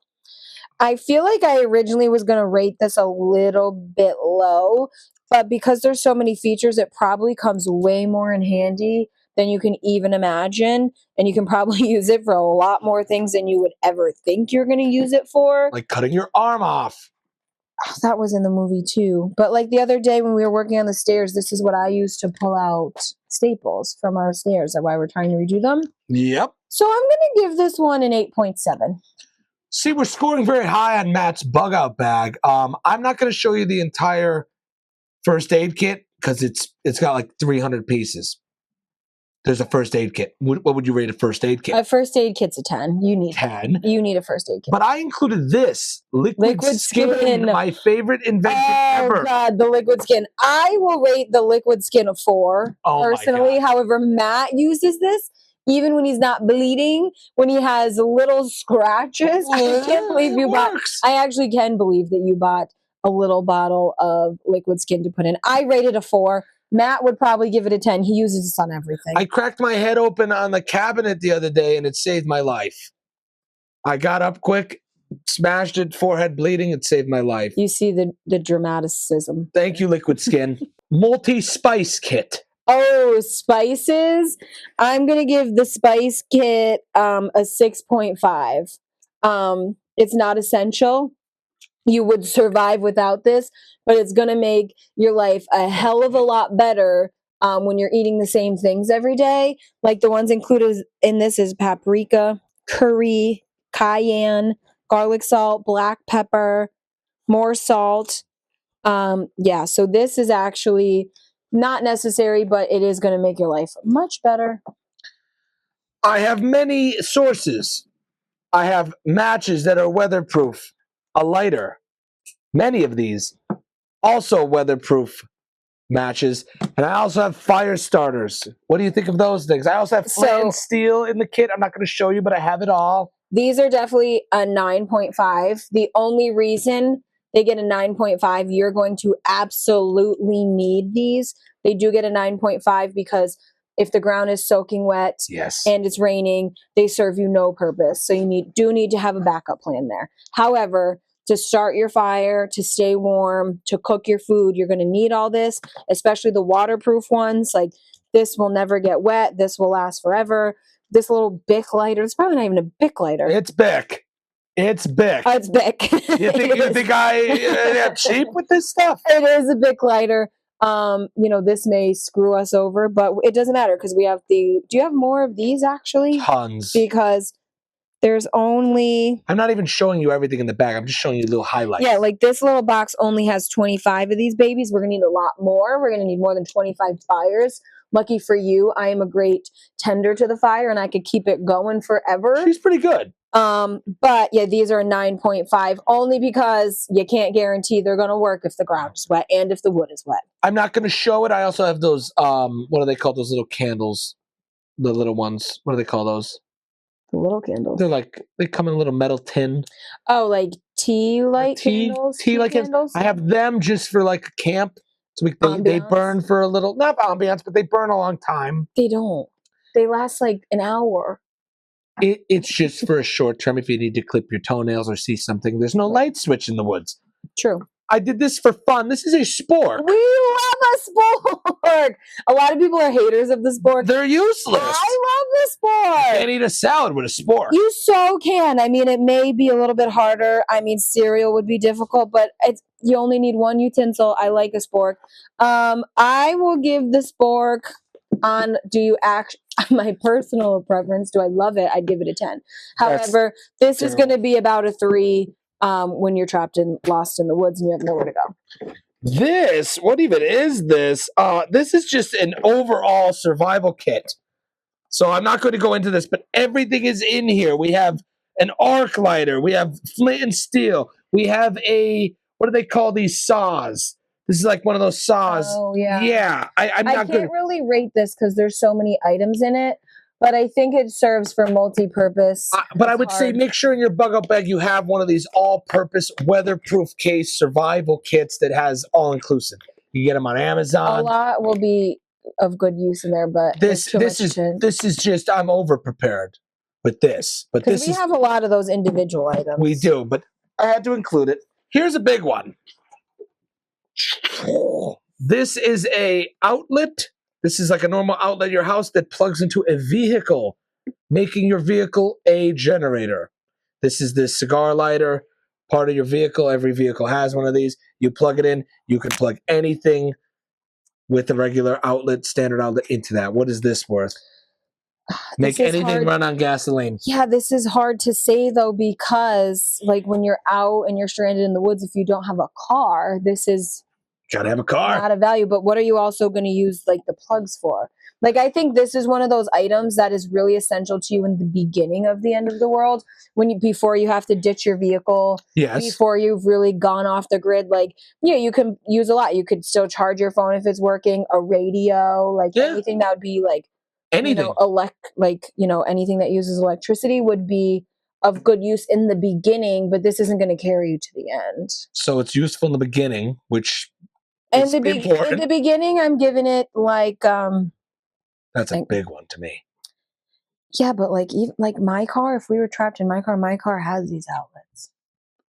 I feel like I originally was going to rate this a little bit low, but because there's so many features, it probably comes way more in handy than you can even imagine. And you can probably use it for a lot more things than you would ever think you're going to use it for. Like cutting your arm off. Oh, that was in the movie too. But like the other day when we were working on the stairs, this is what I used to pull out staples from our stairs while we're trying to redo them. Yep. So I'm going to give this one an 8.7. See, we're scoring very high on Matt's bug out bag. I'm not going to show you the entire first aid kit because it's got like 300 pieces. There's a first aid kit. What would you rate a first aid kit? A first aid kit's a 10. You need 10. You need a first aid kit. But I included this liquid skin, my favorite invention ever. Oh God, the liquid skin. I will rate the liquid skin a 4 personally. However, Matt uses this even when he's not bleeding, when he has little scratches. I can't believe you bought. I actually can believe that you bought a little bottle of liquid skin to put in. I rated a 4. Matt would probably give it a 10. He uses this on everything. I cracked my head open on the cabinet the other day, and it saved my life. I got up quick, smashed it, forehead bleeding. It saved my life. You see the dramaticism. Thank you, Liquid Skin. Multi-spice kit. Oh, spices. I'm going to give the spice kit a 6.5. It's not essential. You would survive without this, but it's going to make your life a hell of a lot better when you're eating the same things every day. Like the ones included in this is paprika, curry, cayenne, garlic salt, black pepper, more salt. Yeah, so this is actually not necessary, but it is going to make your life much better. I have many sources. I have matches that are weatherproof, a lighter. Many of these also weatherproof matches. And I also have fire starters. What do you think of those things? I also have flint steel in the kit. I'm not going to show you, but I have it all. These are definitely a 9.5. The only reason they get a 9.5, you're going to absolutely need these. They do get a 9.5 because if the ground is soaking wet and it's raining, they serve you no purpose. So you do need to have a backup plan there. However, to start your fire, to stay warm, to cook your food, you're going to need all this, especially the waterproof ones. Like this will never get wet. This will last forever. This little Bic lighter, it's probably not even a Bic lighter. It's Bic. It's Bic. Oh, it's Bic. You think I am cheap with this stuff? It is a Bic lighter. This may screw us over, but it doesn't matter because we have do you have more of these actually? Tons. Because there's only... I'm not even showing you everything in the bag. I'm just showing you little highlights. Yeah, like this little box only has 25 of these babies. We're going to need a lot more. We're going to need more than 25 fires. Lucky for you, I am a great tender to the fire and I could keep it going forever. She's pretty good. But yeah, these are 9.5 only because you can't guarantee they're going to work if the ground is wet and if the wood is wet. I'm not going to show it. I also have those, what are they called? Those little candles, the little ones. What do they call those? The little candles. They come in a little metal tin. Oh, like tea light candles? Tea light candles. I have them just for like camp. So they burn for a little, not ambiance, but they burn a long time. They don't. They last like an hour. It's just for a short term if you need to clip your toenails or see something. There's no light switch in the woods. True. I did this for fun. This is a spork. We love a spork. A lot of people are haters of the spork. They're useless. I love the spork. You can't eat a salad with a spork. You so can. I mean, it may be a little bit harder. I mean, cereal would be difficult, but you only need one utensil. I like a spork. I will give the spork on, my personal preference, do I love it? I'd give it a 10. However, this is going to be about a 3 when you're trapped and lost in the woods and you have nowhere to go. This, what even is this? This is just an overall survival kit. So I'm not going to go into this, but everything is in here. We have an arc lighter. We have flint and steel. We have what do they call these saws? This is like one of those saws. Oh, yeah. Yeah. I can't really rate this because there's so many items in it, but I think it serves for multi-purpose. But I would say make sure in your bug out bag you have one of these all-purpose weatherproof case survival kits that has all-inclusive. You get them on Amazon. A lot will be of good use in there, but this is just I'm over prepared with this. But this we have a lot of those individual items. We do, but I had to include it. Here's a big one. This is a outlet. This is like a normal outlet in your house that plugs into a vehicle, making your vehicle a generator. This is the cigar lighter, part of your vehicle. Every vehicle has one of these. You plug it in. You can plug anything with the regular outlet, standard outlet into that. What is this worth? Make anything run on gasoline. Yeah, this is hard to say though, because like when you're out and you're stranded in the woods, if you don't have a car, this is gotta have a car. Not a value. But what are you also going to use like the plugs for? Like I think this is one of those items that is really essential to you in the beginning of the end of the world, before you have to ditch your vehicle. Yes. Before you've really gone off the grid. Like you can use a lot. You could still charge your phone if it's working. A radio, like anything that would be like. Anything. Anything that uses electricity would be of good use in the beginning, but this isn't going to carry you to the end. So it's useful in the beginning, which is important. In the beginning, I'm giving it like that's a big one to me. Yeah, but even my car, if we were trapped in my car has these outlets.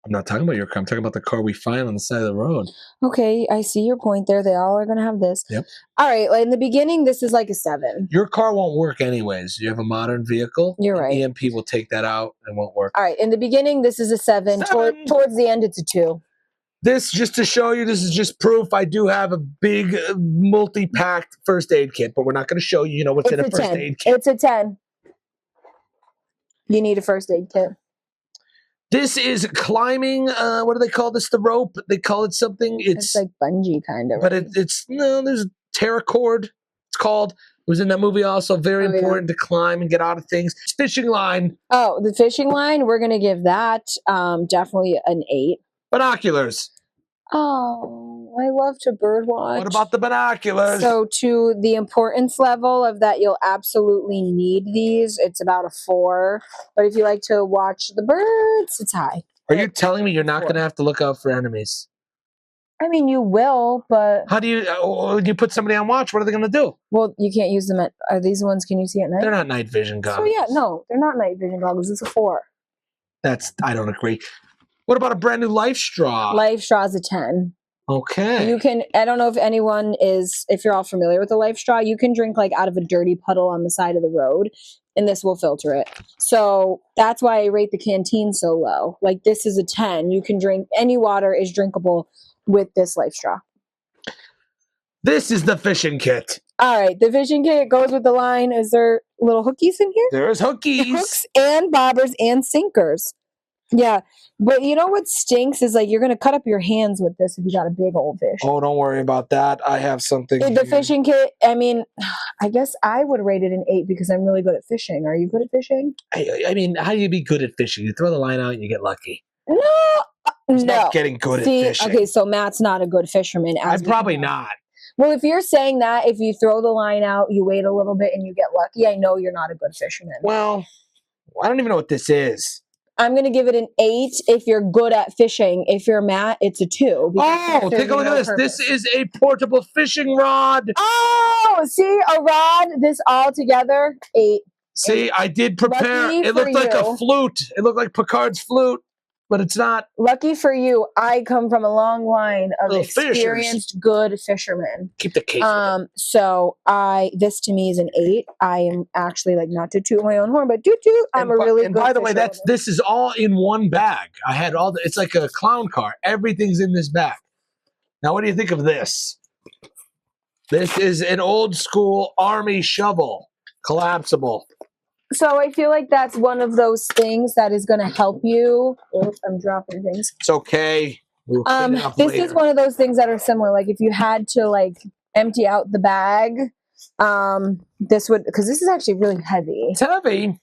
I'm not talking about your car. I'm talking about the car we find on the side of the road. Okay, I see your point there. They all are going to have this. Yep. All right, in the beginning, this is like a 7. Your car won't work anyways. You have a modern vehicle. You're right. EMP will take that out and won't work. All right, in the beginning, this is a 7. Towards the end, it's a 2. This, just to show you, this is just proof I do have a big multi-packed first aid kit, but we're not going to show you, what's in a first aid kit. It's a 10. You need a first aid kit. This is climbing. What do they call this? The rope? They call it something. It's like bungee kind of. But there's paracord. It's called. It was in that movie also. Very important to climb and get out of things. Fishing line. Oh, the fishing line. We're gonna give that definitely an 8. Binoculars. Oh, I love to bird watch. What about the binoculars? So to the importance level of that, you'll absolutely need these. It's about a 4. But if you like to watch the birds, it's high. Are you telling me you're not going to have to look out for enemies? I mean, you will, but... How do you put somebody on watch? What are they going to do? Well, you can't use them are these the ones can you see at night? They're not night vision goggles. So yeah, no, they're not night vision goggles. It's a 4. I don't agree. What about a brand new Life Straw? Life Straw is a 10. Okay. I don't know if you're all familiar with the Life Straw, you can drink out of a dirty puddle on the side of the road and this will filter it. So that's why I rate the canteen so low. This is a 10. You can drink, any water is drinkable with this Life Straw. This is the fishing kit. All right. The fishing kit goes with the line. Is there little hookies in here? There's hookies. Hooks and bobbers and sinkers. Yeah, but you know what stinks is you're going to cut up your hands with this if you got a big old fish. Oh, don't worry about that. I have something. The fishing kit, I mean, I guess I would rate it an 8 because I'm really good at fishing. Are you good at fishing? I mean, how do you be good at fishing? You throw the line out and you get lucky. No. It's not getting good at fishing. Okay, so Matt's not a good fisherman. I'm probably not. Well, if you're saying that, if you throw the line out, you wait a little bit and you get lucky, I know you're not a good fisherman. Well, I don't even know what this is. I'm going to give it an 8 if you're good at fishing. If you're Matt, it's a 2. Oh, take a look at this. Purpose. This is a portable fishing rod. Oh, see, a rod, this all together, 8. See, I did prepare. It looked like a flute. It looked like Picard's flute, but it's not. Lucky for you, I come from a long line of experienced, good fishermen. Keep the case. So this to me is an 8. I am actually not to toot my own horn, but toot. I'm a really good. And by the way, this is all in one bag. I had it's like a clown car. Everything's in this bag. Now, what do you think of this? This is an old school army shovel. Collapsible. So I feel like that's one of those things that is going to help you. Oh, I'm dropping things. It's okay. We'll clean it up this later. is one of those things that are similar. Like if you had to like empty out the bag, this would, because this is actually really heavy. It's heavy.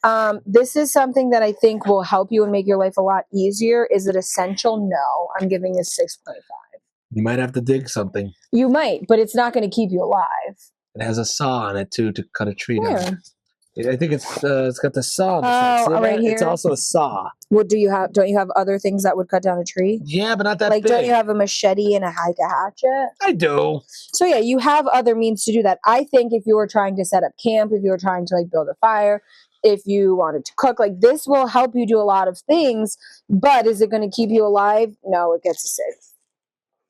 This is something that I think will help you and make your life a lot easier. Is it essential? No. I'm giving this 6.5. You might have to dig something. You might, but it's not going to keep you alive. It has a saw on it too to cut a tree down. Where? I think it's got the saw. Oh, right here. It's also a saw. What do you have? Don't you have other things that would cut down a tree? Yeah, but not that like, big. Don't you have a machete and a hatchet? I do. So yeah, you have other means to do that. I think if you were trying to set up camp, if you were trying to like build a fire, if you wanted to cook, like this will help you do a lot of things. But is it going to keep you alive? No, it gets a 6.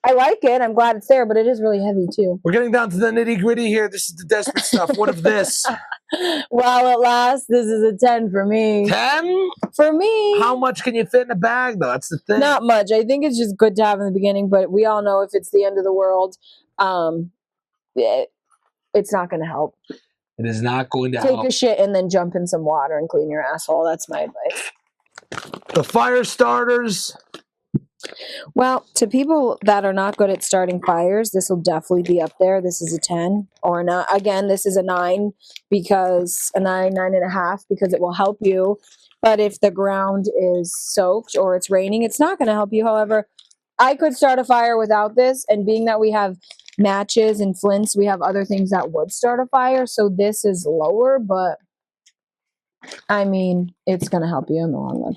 I like it. I'm glad it's there, but it is really heavy too. We're getting down to the nitty gritty here. This is the desperate stuff. What of this? While it lasts, this is a 10 for me. 10? For me. How much can you fit in a bag, though? That's the thing. Not much. I think it's just good to have in the beginning, but we all know if it's the end of the world, it's not going to help. It is not going to help. Take a shit and then jump in some water and clean your asshole. That's my advice. The fire starters. Well, to people that are not good at starting fires, this will definitely be up there. This is a 10 or not. Again, this is a 9 because a 9.5 because it will help you. But if the ground is soaked or it's raining, it's not going to help you. However, I could start a fire without this. And being that we have matches and flints, we have other things that would start a fire. So this is lower, but I mean, it's going to help you in the long run.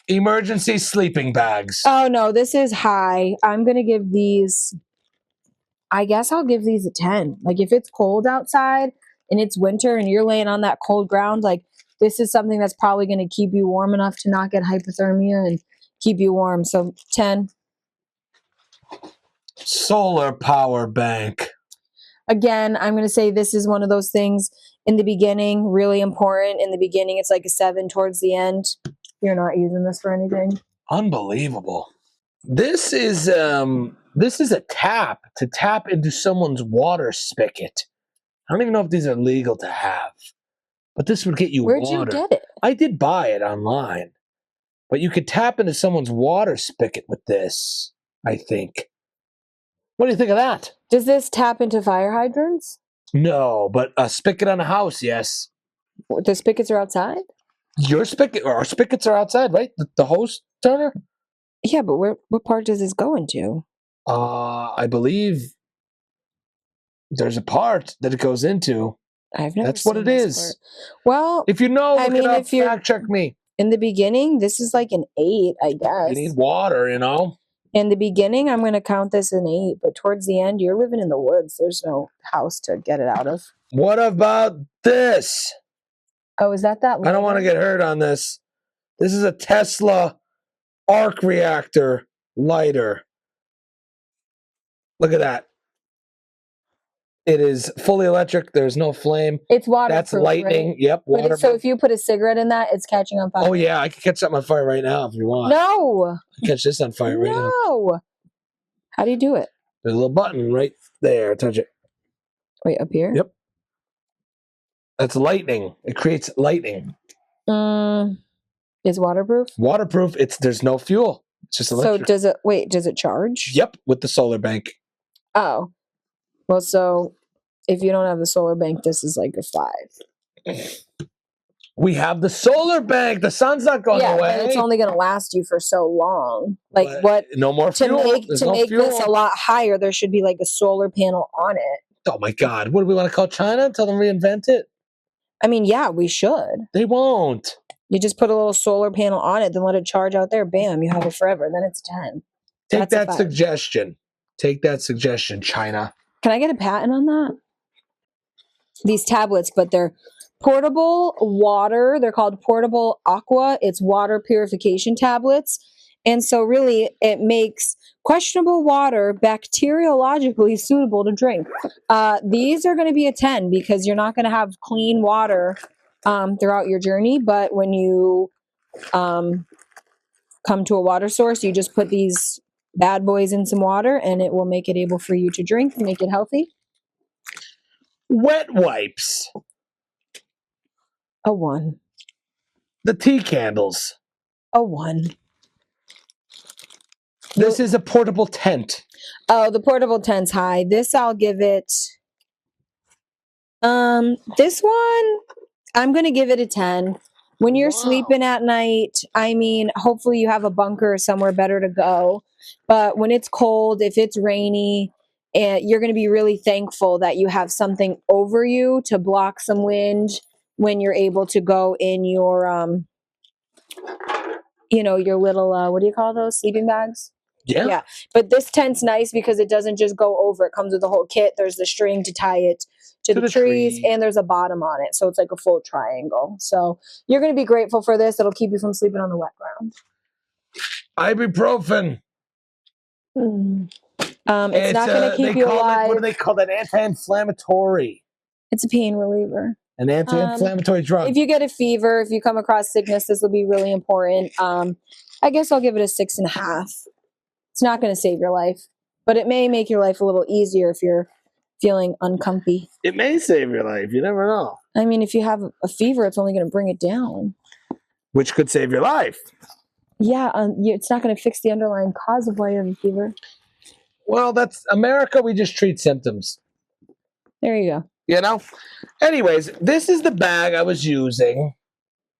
Emergency sleeping bags. Oh, no, this is high. I'm going to give these, I guess I'll give these a 10. Like if it's cold outside and it's winter and you're laying on that cold ground, like this is something that's probably going to keep you warm enough to not get hypothermia and keep you warm. So 10. Solar power bank. Again, I'm going to say this is one of those things in the beginning, really important. In the beginning, it's like a 7 towards the end. You're not using this for anything. Unbelievable. This is a tap to tap into someone's water spigot. I don't even know if these are legal to have, but this would get you Where'd water. you get it? I did buy it online, but you could tap into someone's water spigot with this, I think. What do you think of that? Does this tap into fire hydrants? No, but a spigot on a house, yes. The spigots are outside? Your spigot, or our spigots are outside, right? The hose turner? Yeah, but what part does this go into? I believe there's a part that it goes into. I've never That's what seen it this is. part. Well, if you know, I mean, if you fact check me. In the beginning, this is like an 8, I guess. You need water, you know. In the beginning, I'm going to count this an 8, but towards the end, you're living in the woods. There's no house to get it out of. What about this? Oh, is that lighter? I don't want to get hurt on this. This is a Tesla arc reactor lighter. Look at that. It is fully electric. There's no flame. It's waterproof. That's lightning. Right? Yep. Waterproof. So if you put a cigarette in that, it's catching on fire. Oh, yeah. I can catch something on fire right now if you want. No. I can catch this on fire right now. No. How do you do it? There's a little button right there. Touch it. Wait, up here? Yep. That's lightning. It creates lightning. Is waterproof? Waterproof. There's no fuel. It's just electric. So does it charge? Yep, with the solar bank. Oh. Well, so if you don't have the solar bank, this is like a 5. We have the solar bank. The sun's not going away. But it's only going to last you for so long. Like but what? No more fuel. To make this a lot higher, there should be like a solar panel on it. Oh my God! What do we want to call China? Tell them reinvent it. I mean, yeah, we should. They won't. You just put a little solar panel on it, then let it charge out there. Bam, you have it forever. Then it's 10. Take that suggestion. Take that suggestion, China. Can I get a patent on that? These tablets, but they're portable water. They're called portable aqua. It's water purification tablets. And so really it makes questionable water bacteriologically suitable to drink. These are going to be a 10 because you're not going to have clean water throughout your journey. But when you come to a water source, you just put these bad boys in some water and it will make it able for you to drink and make it healthy. Wet wipes. A 1. The tea candles. A 1. This is a portable tent. Oh, the portable tent's high. This I'll give it. This one, I'm gonna give it a 10. When you're sleeping at night, I mean, hopefully you have a bunker or somewhere better to go. But when it's cold, if it's rainy, and you're gonna be really thankful that you have something over you to block some wind when you're able to go in your your little what do you call those? Sleeping bags? Yeah. But this tent's nice because it doesn't just go over. It comes with a whole kit. There's the string to tie it to the trees, and there's a bottom on it. So it's like a full triangle. So you're going to be grateful for this. It'll keep you from sleeping on the wet ground. Ibuprofen. It's not going to keep you alive. What do they call that? Anti-inflammatory. It's a pain reliever. An anti-inflammatory drug. If you get a fever, if you come across sickness, this will be really important. I guess I'll give it a 6.5. It's not going to save your life, but it may make your life a little easier if you're feeling uncomfy. It may save your life. You never know. I mean, if you have a fever, it's only going to bring it down. Which could save your life. Yeah, it's not going to fix the underlying cause of why you have a fever. Well, that's America. We just treat symptoms. There you go. You know? Anyways, this is the bag I was using.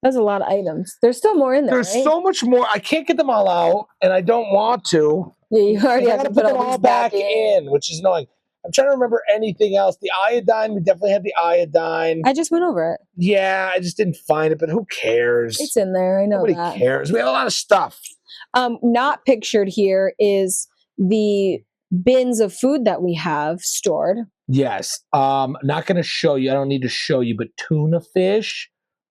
That's a lot of items. There's still more in there. There's so much more. I can't get them all out, and I don't want to. Yeah, you already have to put them all back in, which is annoying. I'm trying to remember anything else. The iodine, we definitely had the iodine. I just went over it. Yeah, I just didn't find it, but who cares? It's in there. I know Nobody that. cares. We have a lot of stuff. Not pictured here is the bins of food that we have stored. Yes. Not going to show you. I don't need to show you, but tuna fish,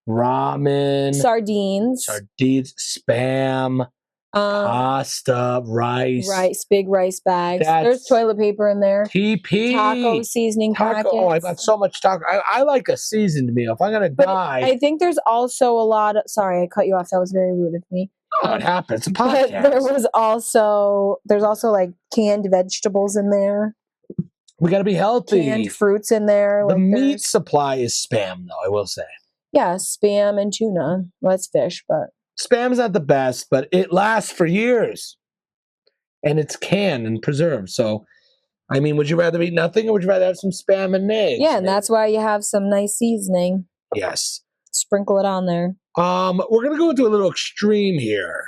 ramen, sardines, spam, pasta, rice, big rice bags. There's toilet paper in there. TP, taco seasoning packets. Oh, I got so much taco. I like a seasoned meal. If I'm gonna die, I think there's also a lot of. Sorry, I cut you off. That was very rude of me. Oh, it happens. It's a podcast. But there's also like canned vegetables in there. We got to be healthy. Canned fruits in there. The meat supply is spam, though, I will say. Yeah, spam and tuna. Well, it's fish, but spam's not the best, but it lasts for years. And it's canned and preserved. So, I mean, would you rather eat nothing or would you rather have some spam and eggs? Yeah, and that's why you have some nice seasoning. Yes. Sprinkle it on there. We're going to go into a little extreme here.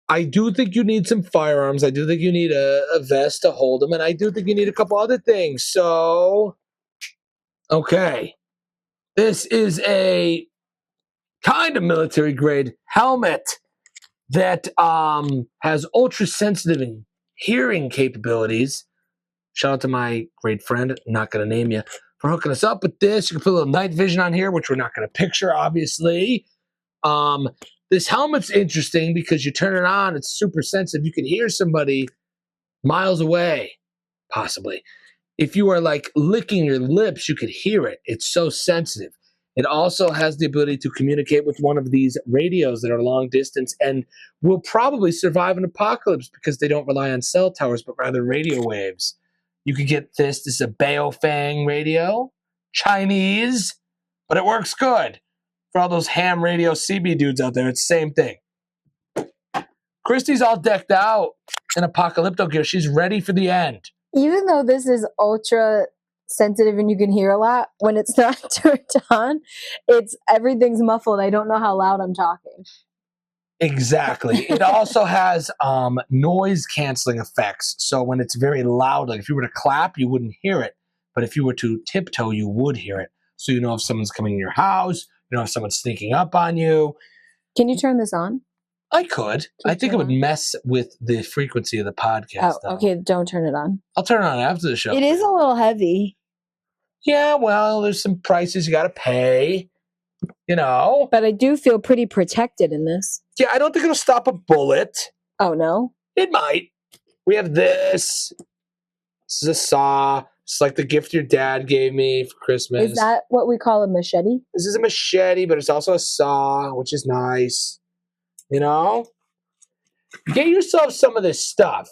I do think you need some firearms. I do think you need a vest to hold them. And I do think you need a couple other things. So, okay. This is a kind of military grade helmet that has ultra sensitive hearing capabilities. Shout out to my great friend, not going to name you, for hooking us up with this. You can put a little night vision on here, which we're not going to picture, obviously. This helmet's interesting because you turn it on, it's super sensitive. You can hear somebody miles away, possibly. If you are like licking your lips, you could hear it. It's so sensitive. It also has the ability to communicate with one of these radios that are long distance and will probably survive an apocalypse because they don't rely on cell towers, but rather radio waves. You could get this. This is a Baofeng radio, Chinese, but it works good. For all those ham radio CB dudes out there, it's the same thing. Kristy's all decked out in apocalypto gear. She's ready for the end. Even though this is ultra sensitive and you can hear a lot, when it's not turned on, everything's muffled. I don't know how loud I'm talking. Exactly. It also has noise canceling effects. So when it's very loud, like if you were to clap, you wouldn't hear it. But if you were to tiptoe, you would hear it. So you know if someone's coming in your house, you know if someone's sneaking up on you. Can you turn this on? I could. I think it would mess with the frequency of the podcast. Oh, okay. Don't turn it on. I'll turn it on after the show. It is a little heavy. Yeah, well, there's some prices you got to pay, you know. But I do feel pretty protected in this. Yeah, I don't think it'll stop a bullet. Oh, no? It might. We have this. This is a saw. It's like the gift your dad gave me for Christmas. Is that what we call a machete? This is a machete, but it's also a saw, which is nice. You know? Get yourself some of this stuff,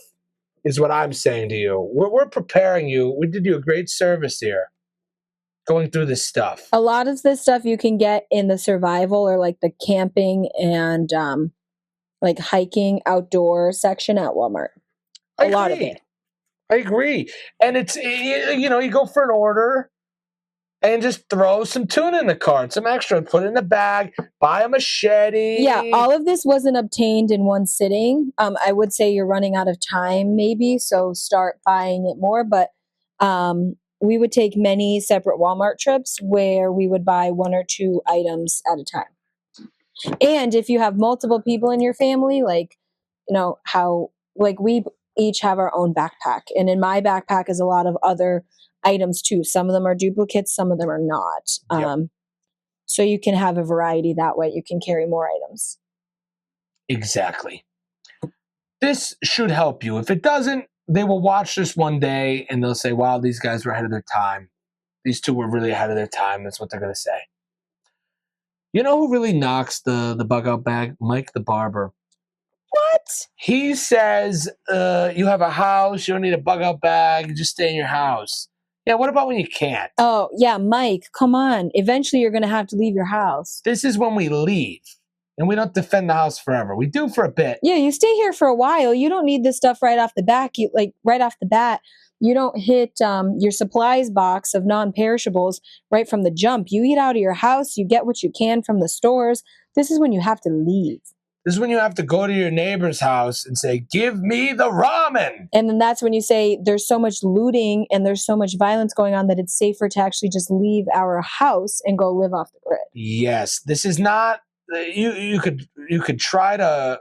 is what I'm saying to you. We're preparing you. We did you a great service here. going through this stuff. A lot of this stuff you can get in the survival or like the camping and like hiking outdoor section at Walmart. A lot of it. I agree. And it's, you go for an order and just throw some tuna in the cart, some extra, put it in the bag, buy a machete. Yeah, all of this wasn't obtained in one sitting. I would say you're running out of time maybe, so start buying it more. But we would take many separate Walmart trips where we would buy 1 or 2 items at a time. And if you have multiple people in your family, like, we each have our own backpack. And in my backpack is a lot of other items too. Some of them are duplicates, some of them are not. Yep. So you can have a variety that way. You can carry more items. Exactly. This should help you. If it doesn't, they will watch this one day and they'll say, wow, these guys were ahead of their time. These 2 were really ahead of their time. That's what they're going to say. You know who really knocks the bug out bag? Mike the barber. What? He says, you have a house, you don't need a bug out bag, just stay in your house. Yeah, what about when you can't? Oh, yeah, Mike, come on. Eventually you're going to have to leave your house. This is when we leave. And we don't defend the house forever. We do for a bit. Yeah, you stay here for a while. You don't need this stuff right off the bat. Right off the bat, you don't hit your supplies box of non-perishables right from the jump. You eat out of your house. You get what you can from the stores. This is when you have to leave. This is when you have to go to your neighbor's house and say, give me the ramen. And then that's when you say there's so much looting and there's so much violence going on that it's safer to actually just leave our house and go live off the grid. Yes, this is not... You could try to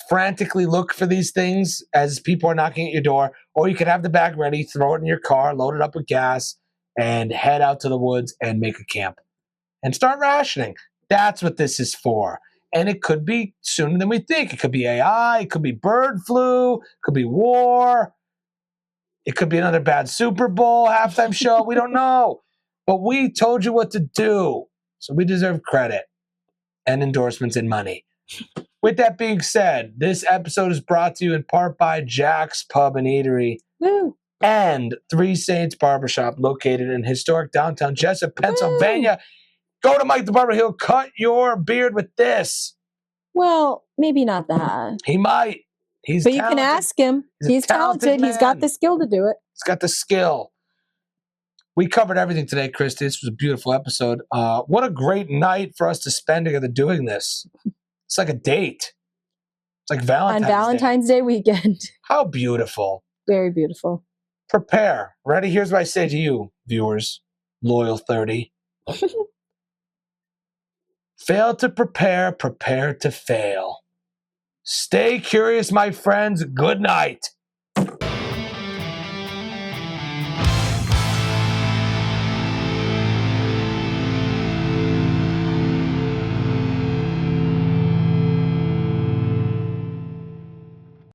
frantically look for these things as people are knocking at your door, or you could have the bag ready, throw it in your car, load it up with gas, and head out to the woods and make a camp and start rationing. That's what this is for. And it could be sooner than we think. It could be AI, it could be bird flu, it could be war, it could be another bad Super Bowl halftime show. We don't know. But we told you what to do, so we deserve credit and endorsements and money. With that being said, this episode is brought to you in part by Jack's Pub and Eatery. Woo. And 3 Saints Barbershop located in historic downtown Jessup, Pennsylvania. Woo. Go to Mike the Barber. He'll cut your beard with this. Well, maybe not that. He might. He's but talented. You can ask him. He's talented. Man. He's got the skill to do it. He's got the skill. We covered everything today, Kristy. This was a beautiful episode. What a great night for us to spend together doing this. It's like a date. It's like Valentine's Day weekend. How beautiful. Very beautiful. Prepare. Ready? Here's what I say to you, viewers. Loyal 30. Fail to prepare, prepare to fail. Stay curious, my friends. Good night.